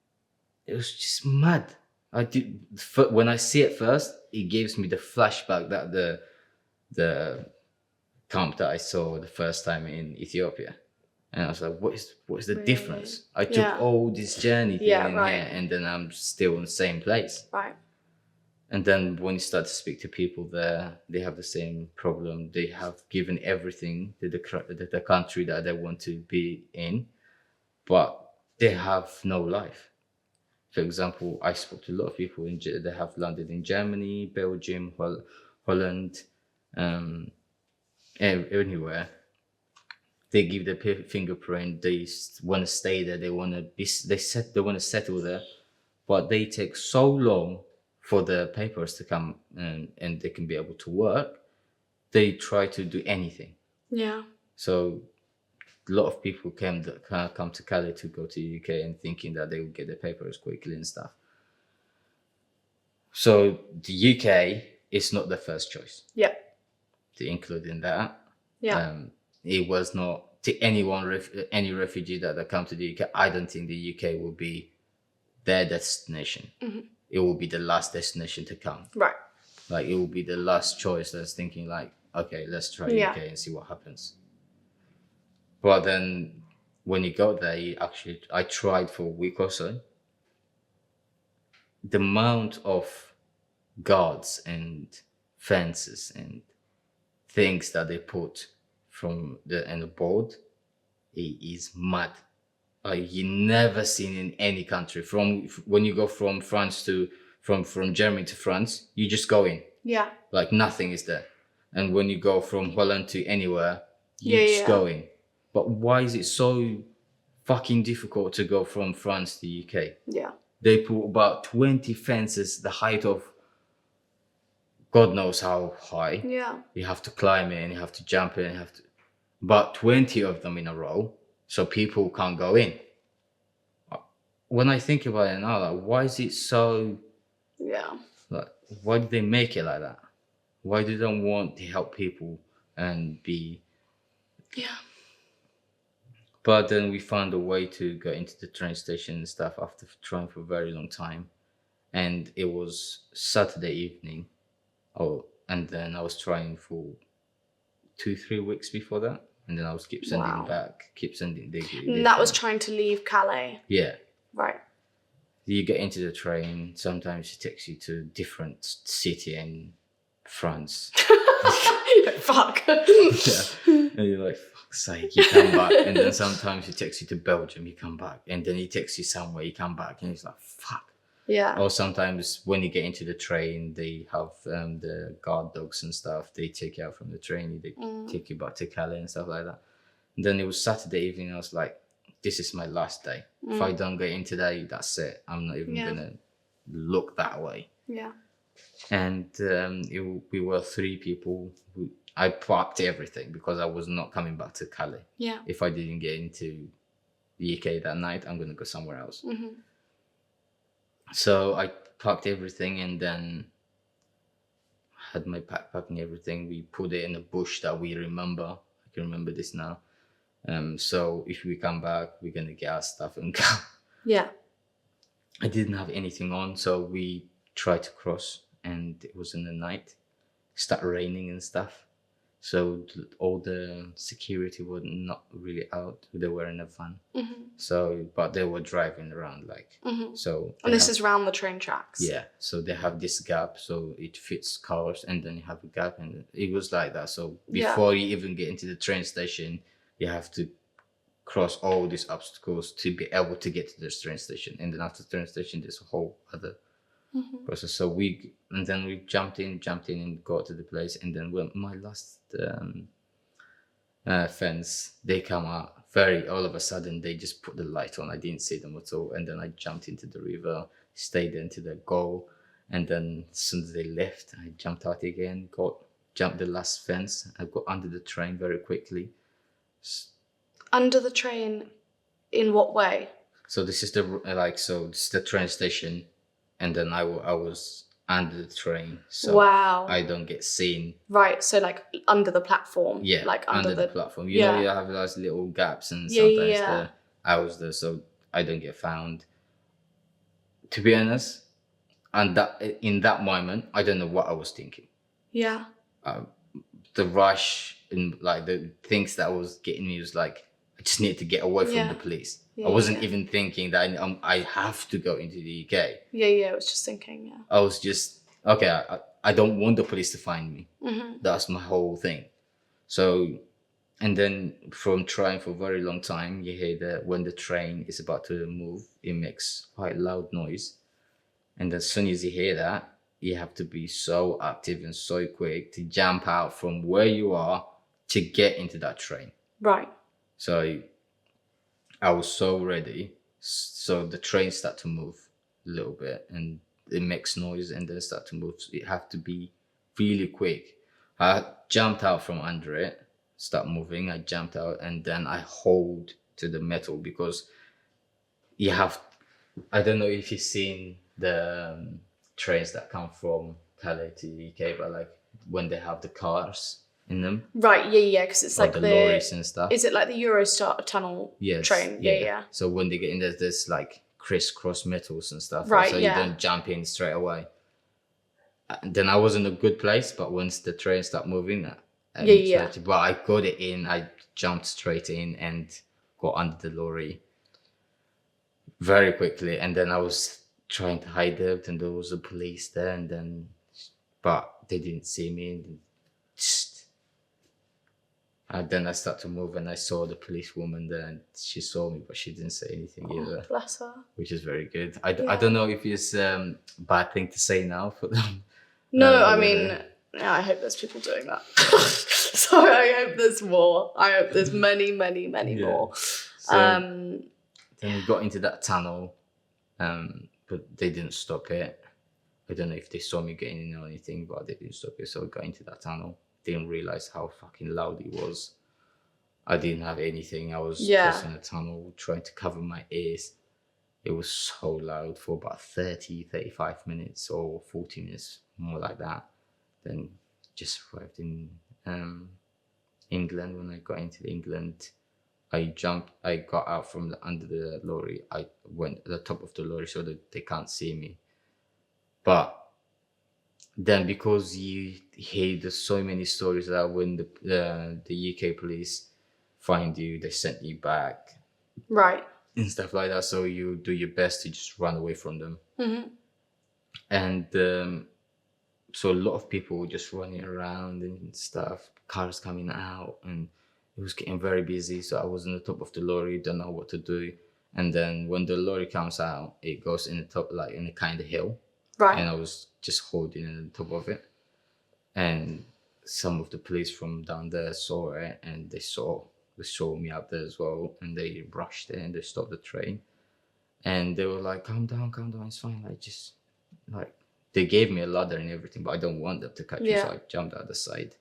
it was just mad. When I see it first, it gives me the flashback that the camp that I saw the first time in Ethiopia, and I was like, what is the difference? I took all this journey thing in here, and then I'm still in the same place. Right. And then when you start to speak to people there, they have the same problem. They have given everything to the country that they want to be in, but they have no life. For example, I spoke to a lot of people that have landed in Germany, Belgium, Holland, anywhere. They give their fingerprint. They want to stay there. They want to be. They want to settle there, but they take so long for the papers to come and they can be able to work. They try to do anything. Yeah. So a lot of people come to Calais to go to the UK and thinking that they will get their papers quickly and stuff. So the UK is not the first choice. Yeah. To include in that. Yeah. It was not to anyone, any refugee that come to the UK. I don't think the UK will be their destination. It will be the last destination to come. Right. Like it will be the last choice that's thinking like, okay, let's try UK and see what happens. But then when you go there, I tried for a week or so. The amount of guards and fences and things that they put from the board, it is mad. You never seen in any country. From when you go from France from Germany to France, you just go in. Yeah. Like nothing is there. And when you go from Holland to anywhere, you just go in. But why is it so fucking difficult to go from France to UK? Yeah. They put about 20 fences, the height of God knows how high. Yeah. You have to climb in, you have to jump in, about 20 of them in a row, so people can't go in. When I think about it now, like, why is it so... Yeah. Like, why did they make it like that? Why do they want to help people and be... Yeah. But then we found a way to go into the train station and stuff after trying for a very long time. And it was Saturday evening. And then I was trying for 2-3 weeks before that. And then I was keep sending back. And that was trying to leave Calais. Yeah. Right. You get into the train. Sometimes it takes you to a different city in France. Fuck. Yeah. And you're like, fuck's sake, you come back. And then sometimes he takes you to Belgium, you come back. And then he takes you somewhere, you come back. And he's like, fuck. Yeah. Or sometimes when you get into the train, they have the guard dogs and stuff. They take you out from the train. They take you back to Calais and stuff like that. And then it was Saturday evening. I was like, this is my last day. If I don't get in today, that's it. I'm not even going to look that way. Yeah. And we were 3 people. I parked everything because I was not coming back to Calais. Yeah. If I didn't get into the UK that night, I'm going to go somewhere else. So I packed everything and then had my backpack and everything. We put it in a bush that we remember. I can remember this now. So if we come back, we're going to get our stuff and go. Yeah. I didn't have anything on, so we tried to cross and it was in the night. It started raining and stuff. So all the security were not really out. They were in a van. So, but they were driving around like. So. And this is round the train tracks. Yeah. So they have this gap, so it fits cars, and then you have a gap, and it was like that. So before you even get into the train station, you have to cross all these obstacles to be able to get to the train station, and then after the train station, there's a whole other process. So we jumped in and got to the place, and then when my last fence, they come out all of a sudden they just put the light on. I didn't see them at all, and then I jumped into the river, stayed into the goal, and then as soon as they left, I jumped out again, jumped the last fence. I got under the train very quickly. Under the train, in what way? So this is the train station, and then I was under the train, so I don't get seen. Right, so like under the platform. Yeah, like under the platform. You know, you have those little gaps, and sometimes I was there, so I don't get found. To be honest, and in that moment, I don't know what I was thinking. Yeah. The rush and like the things that was getting me was like, I just need to get away from the police. I wasn't even thinking that I have to go into the UK. Yeah, I was just thinking, I was just, okay, I don't want the police to find me. That's my whole thing. So, and then from trying for a very long time, you hear that when the train is about to move, it makes quite loud noise. And as soon as you hear that, you have to be so active and so quick to jump out from where you are to get into that train. Right. So I was so ready. So the train started to move a little bit, and it makes noise, and then start to move. So it have to be really quick. I jumped out from under it, start moving. I jumped out, and then I hold to the metal because you have. I don't know if you've seen the trains that come from Calais to the UK, but like when they have the cars in them. Right, yeah, because it's like the lorries and stuff. Is it like the Eurotunnel train? Yeah. So when they get in there's like crisscross metals and stuff. Right, so you don't jump in straight away. Then I was in a good place, but once the train started moving, but I got it in, I jumped straight in and got under the lorry very quickly. And then I was trying to hide it, and there was a police there, but they didn't see me. And then I started to move, and I saw the policewoman there, and she saw me, but she didn't say anything either. Bless her. Which is very good. I don't know if it's a bad thing to say now for them. No, I mean, I hope there's people doing that. So I hope there's more. I hope there's many more. So then we got into that tunnel, but they didn't stop it. I don't know if they saw me getting in or anything, but they didn't stop it. So we got into that tunnel. Didn't realize how fucking loud it was. I didn't have anything. I was just in a tunnel trying to cover my ears. It was so loud for about 35 minutes or 40 minutes, more like that. Then just arrived in England. When I got into England, I got out from under the lorry. I went at the top of the lorry so that they can't see me. But then because you hear there's so many stories that when the UK police find you, they send you back. Right. And stuff like that. So you do your best to just run away from them. Mm-hmm. And so a lot of people were just running around and stuff, cars coming out, and it was getting very busy. So I was on the top of the lorry, don't know what to do. And then when the lorry comes out, it goes in the top, like in a kind of hill. Right. And I was just holding on the top of it. And some of the police from down there saw it, and they saw me up there as well. And they rushed in, they stopped the train. And they were like, calm down, it's fine. They gave me a ladder and everything, but I don't want them to catch me. So I jumped out the side.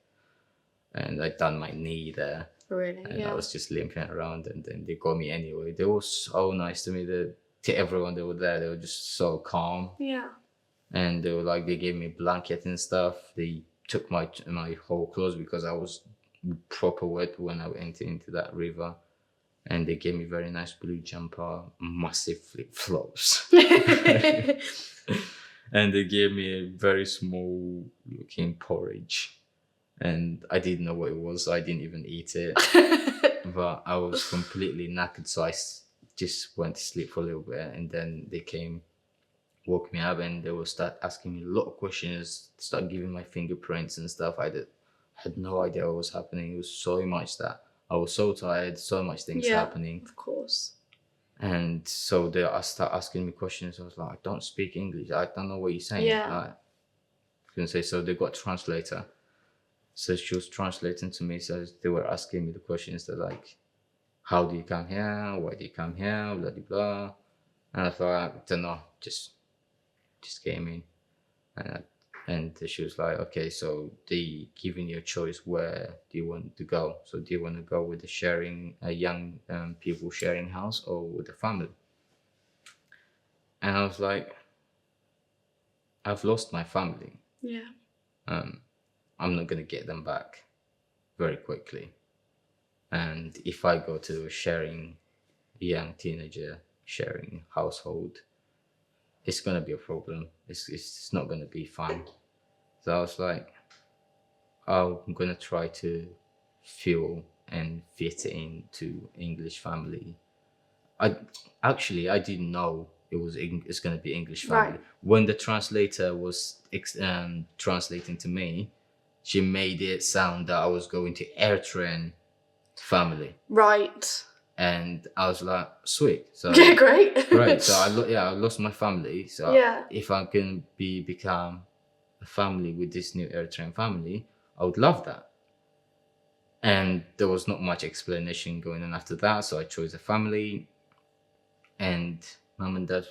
And I done my knee there. Really? And I was just limping around, and then they got me anyway. They were so nice to me. To everyone that were there, they were just so calm. Yeah. And they gave me a blanket and stuff. They took my whole clothes because I was proper wet when I went into that river. And they gave me very nice blue jumper, massive flip-flops. And they gave me a very small looking porridge. and I didn't know what it was, so I didn't even eat it. But I was completely knackered, so just went to sleep for a little bit, and then they came, woke me up, and they will start asking me a lot of questions, start giving my fingerprints and stuff. Had no idea what was happening. It was so much that I was so tired, so much things happening. Of course. And so they start asking me questions. I was like, I don't speak English. I don't know what you're saying. I couldn't say. So they got a translator. So she was translating to me. So they were asking me the questions that like, how do you come here? Why do you come here? Blah, blah, blah. And I thought, I don't know, just came in. And she was like, okay, so they giving you a choice, where do you want to go? So do you want to go with a young people sharing house, or with a family? And I was like, I've lost my family. Yeah. I'm not going to get them back very quickly. And if I go to a young teenager sharing household, it's going to be a problem. It's not going to be fun. So I was like, I'm going to try to feel and fit into English family. I didn't know it's going to be English family. Right. When the translator was translating to me, she made it sound that I was going to Eritrean family. Right. And I was like, sweet. So Yeah, great. Great. So I lost my family. So if I can become a family with this new Eritrean family, I would love that. And there was not much explanation going on after that. So I chose a family, and mom and dad,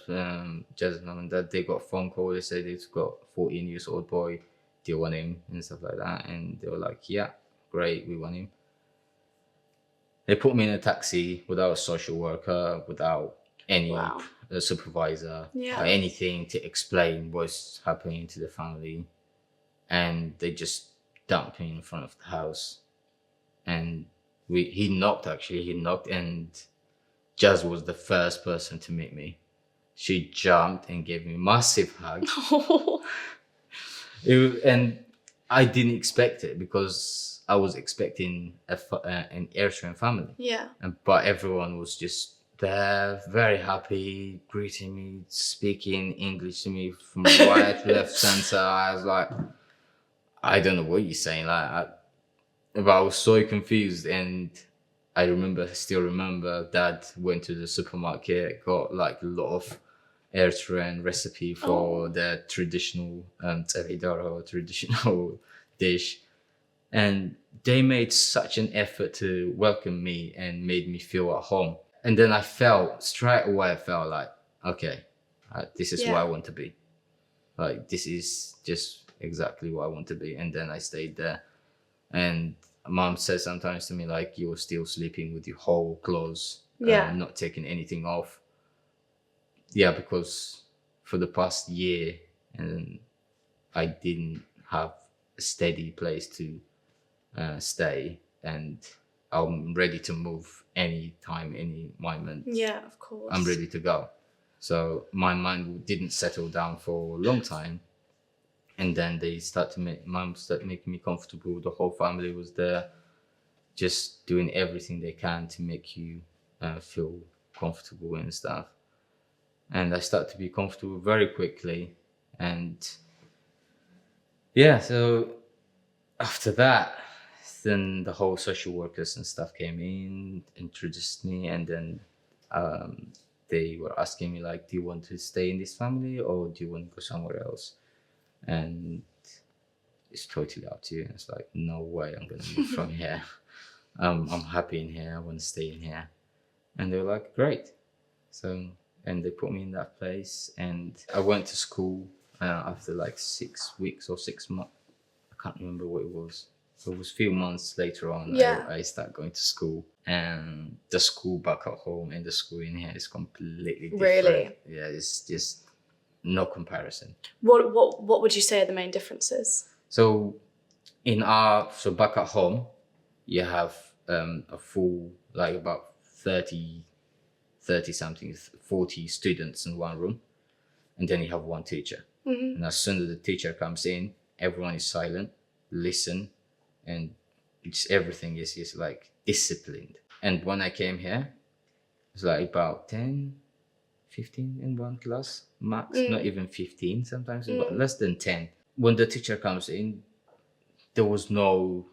Jazz's mom and dad, they got a phone call. They said they've got a 14-year-old boy. Do you want him? And stuff like that. And they were like, yeah, great, we want him. They put me in a taxi without a social worker, without any supervisor, or anything to explain what's happening to the family. And they just dumped me in front of the house. And he knocked, and Jazz was the first person to meet me. She jumped and gave me a massive hug. And I didn't expect it, because I was expecting an Eritrean family. Yeah. But everyone was just there, very happy, greeting me, speaking English to me from right, left, center. I was like, I don't know what you're saying. But I was so confused. And I still remember Dad went to the supermarket, got like a lot of Eritrean recipe for the traditional traditional dish. And they made such an effort to welcome me and made me feel at home. And then straight away, I felt like, okay, this is where I want to be. Like, this is just exactly what I want to be. And then I stayed there. And Mom says sometimes to me, like, you're still sleeping with your whole clothes, not taking anything off. Yeah, because for the past year, and I didn't have a steady place to stay, and I'm ready to move anytime, any moment. Yeah, of course. I'm ready to go. So my mind didn't settle down for a long time. And then Mom started making me comfortable. The whole family was there, just doing everything they can to make you feel comfortable and stuff. And I started to be comfortable very quickly. And yeah, so after that, then the whole social workers and stuff came in, introduced me, and then they were asking me, like, do you want to stay in this family, or do you want to go somewhere else? And it's totally up to you. It's like, no way I'm gonna move from here. I'm happy in here. I want to stay in here. And they were like, great. So, and they put me in that place, and I went to school after like 6 weeks or 6 months. I can't remember what it was. It was a few months later on. I started going to school, and the school back at home and the school in here is completely different. Really? Yeah, it's just no comparison. What would you say are the main differences? So back at home, you have a full, like, about 30 something, 40 students in one room, and then you have one teacher. Mm-hmm. And as soon as the teacher comes in, everyone is silent, listen, and everything is like disciplined. And when I came here, it's like about 10, 15 in one class max, not even 15 sometimes, but less than 10. When the teacher comes in, there was no,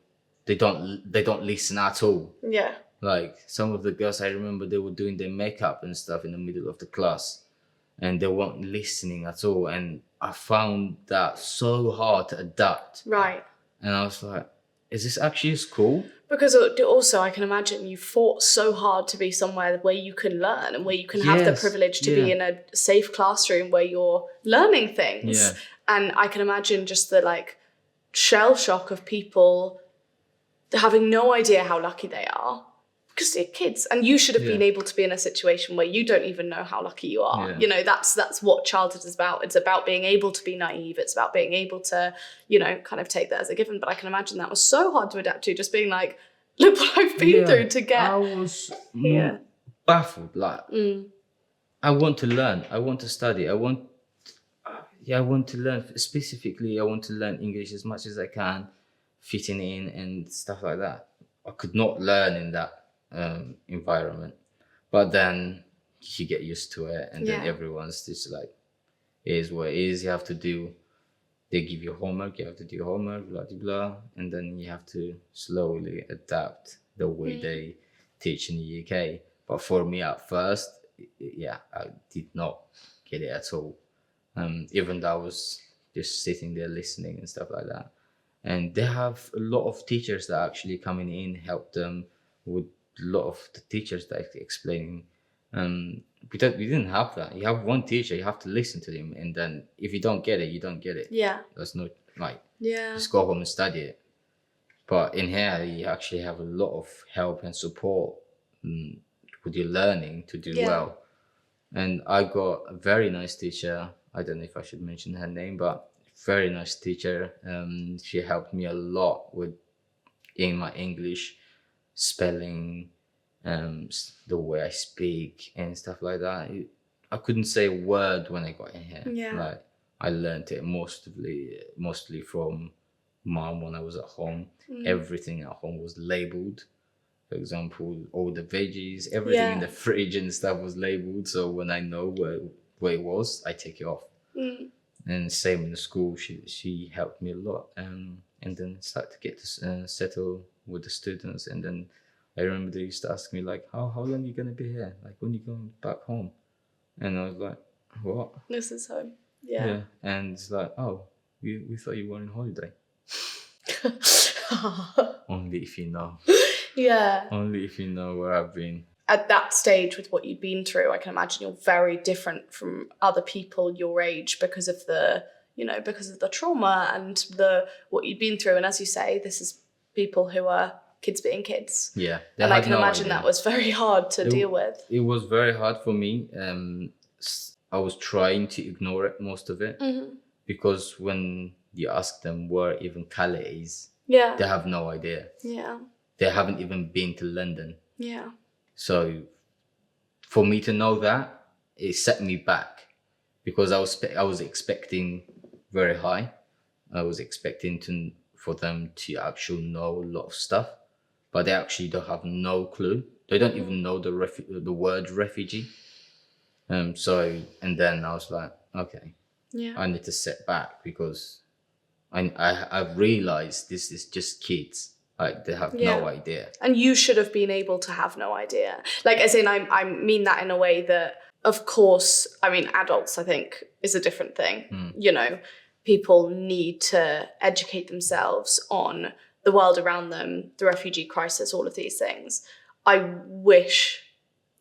they don't listen at all. Yeah. Like some of the girls, I remember they were doing their makeup and stuff in the middle of the class, and they weren't listening at all. And I found that so hard to adapt. Right. And I was like, is this actually school? Because also I can imagine you fought so hard to be somewhere where you can learn and where you can have the privilege to be in a safe classroom where you're learning things. Yeah. And I can imagine just the like shell shock of people having no idea how lucky they are because they're kids, and you should have been able to be in a situation where you don't even know how lucky you are. You know, that's what childhood is about. It's about being able to be naive. It's about being able to, you know, kind of take that as a given. But I can imagine that was so hard to adapt to, just being like, look what I've been through to get. I was baffled. Like, I want to learn. I want to study. I want to learn. Specifically, I want to learn English as much as I can, fitting in and stuff like that. I could not learn in that environment, but then you get used to it, and then everyone's just like, it is what it is. You have to do. They give you homework. You have to do homework, blah blah blah, and then you have to slowly adapt the way they teach in the UK. But for me, at first, I did not get it at all. Even though I was just sitting there listening and stuff like that. And they have a lot of teachers that are actually coming in, help them with a lot of the teachers that are explaining. We didn't have that. You have one teacher, you have to listen to them, and then if you don't get it, you don't get it. Yeah. That's not like just go home and study it. But in here, you actually have a lot of help and support with your learning to do well. And I got a very nice teacher. I don't know if I should mention her name, but very nice teacher. She helped me a lot with in my English, spelling, the way I speak and stuff like that. I couldn't say a word when I got in here. Yeah. Like I learned it mostly from mom when I was at home. Everything at home was labeled. For example, all the veggies, everything in the fridge and stuff was labeled. So when I know where it was, I take it off. And same in the school, she helped me a lot. And then started to get to settle with the students. And then I remember they used to ask me like, how long are you gonna be here? Like when you going back home? And I was like, what? This is home. Yeah. And it's like, oh, we thought you were on holiday. Only if you know. Yeah. Only if you know where I've been. At that stage with what you'd been through, I can imagine you're very different from other people your age because of the trauma and what you'd been through. And as you say, this is people who are kids being kids. Yeah. And I can imagine that was very hard to deal with. It was very hard for me. I was trying to ignore it, most of it, because when you ask them where even Calais is, they have no idea. Yeah. They haven't even been to London. Yeah. So for me to know that, it set me back because I was expecting very high. I was expecting for them to actually know a lot of stuff, but they actually don't have no clue. They don't even know the word refugee. And then I was like, okay, I need to sit back because I've realized this is just kids. Like they have no idea. And you should have been able to have no idea. Like as in, I mean that in a way that, of course, I mean, adults, I think, is a different thing. You know, people need to educate themselves on the world around them, the refugee crisis, all of these things. I wish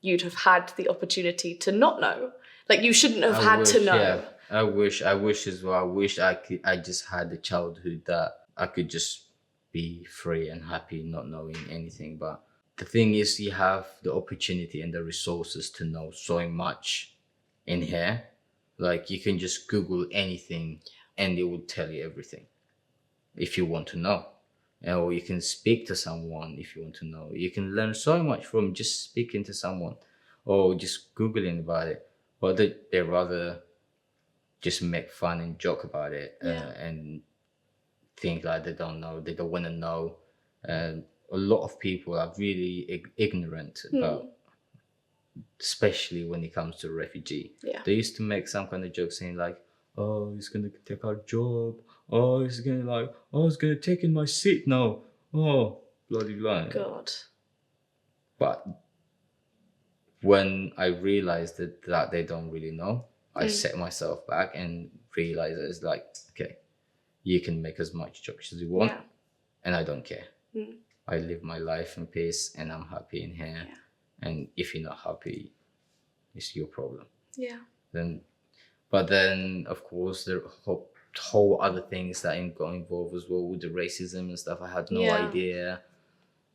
you'd have had the opportunity to not know. Like you shouldn't have had to know. Yeah, I wish as well. I wish I just had a childhood that I could just be free and happy, not knowing anything. But the thing is, you have the opportunity and the resources to know so much in here. Like you can just Google anything and it will tell you everything if you want to know. Or you can speak to someone if you want to know. You can learn so much from just speaking to someone or just Googling about it. But they rather just make fun and joke about it and think like they don't know, they don't want to know. A lot of people are really ignorant about, especially when it comes to refugee. Yeah. They used to make some kind of joke saying like, oh, he's gonna take our job. Oh, he's gonna take in my seat now. Oh, bloody blah. God. But when I realized that they don't really know, I set myself back and realized it's like, okay, you can make as much jokes as you want, and I don't care. I live my life in peace, and I'm happy in here. Yeah. And if you're not happy, it's your problem. Yeah. But then, of course, there are whole other things that got involved as well with the racism and stuff. I had no idea.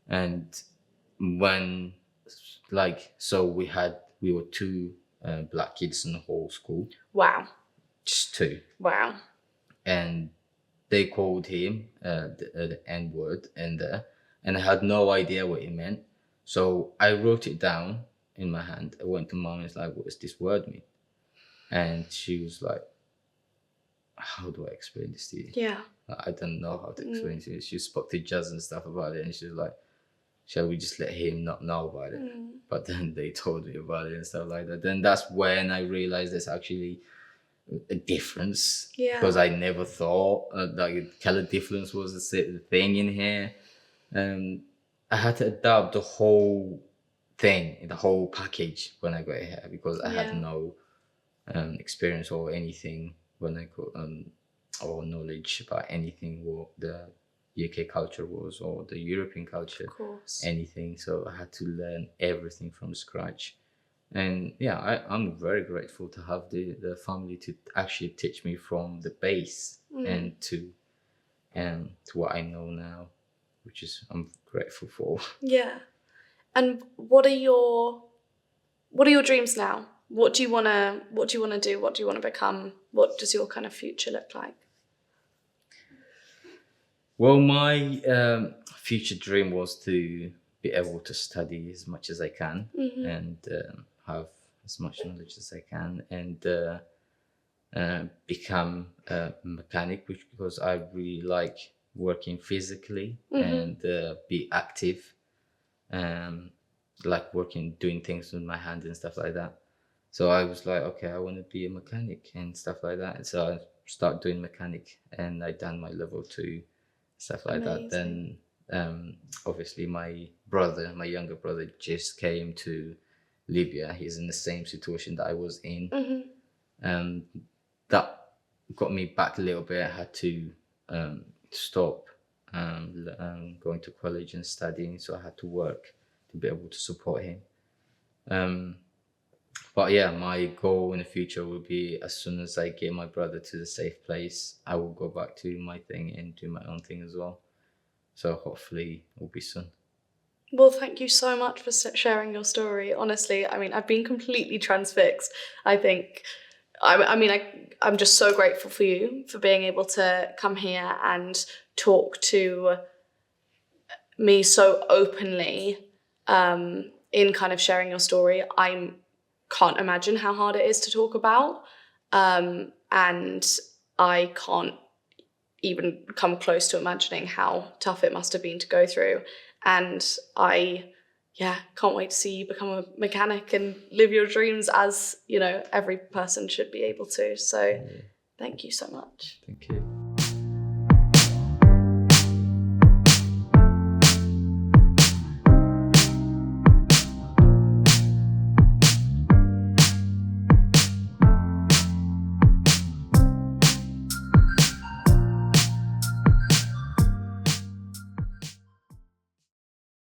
And when, so we were two black kids in the whole school. Wow. Just two. Wow. And they called him the N-word in there, and I had no idea what it meant. So I wrote it down in my hand. I went to mom and was like, what does this word mean? And she was like, how do I explain this to you? Yeah. I don't know how to explain it to you. She spoke to Jazz and stuff about it, and she was like, shall we just let him not know about it? But then they told me about it and stuff like that. Then that's when I realized there's actually a difference. Yeah. Because I never thought color difference was the thing in here. I had to adapt the whole thing, the whole package when I got here, because I had no experience or anything when I got or knowledge about anything what the UK culture was or the European culture, of course. Anything. So I had to learn everything from scratch. And yeah, I'm very grateful to have the family to actually teach me from the base and to what I know now, which is I'm grateful for. Yeah. And what are your dreams now? What do you wanna do? What do you wanna become? What does your kind of future look like? Well, my future dream was to be able to study as much as I can and have as much knowledge as I can, and become a mechanic, because I really like working physically and be active, like doing things with my hand and stuff like that. So I was like, okay, I want to be a mechanic and stuff like that. So I started doing mechanic, and I done my level 2, stuff like Amazing. that. Then obviously my younger brother just came to Libya. He's in the same situation that I was in. That got me back a little bit. I had to stop going to college and studying, so I had to work to be able to support him. But yeah, my goal in the future will be, as soon as I get my brother to the safe place, I will go back to my thing and do my own thing as well. So hopefully it will be soon. Well, thank you so much for sharing your story. Honestly, I mean, I've been completely transfixed. I think, I'm just so grateful for you for being able to come here and talk to me so openly in kind of sharing your story. I can't imagine how hard it is to talk about, and I can't even come close to imagining how tough it must have been to go through. And I can't wait to see you become a mechanic and live your dreams, as every person should be able to. So thank you so much. Thank you.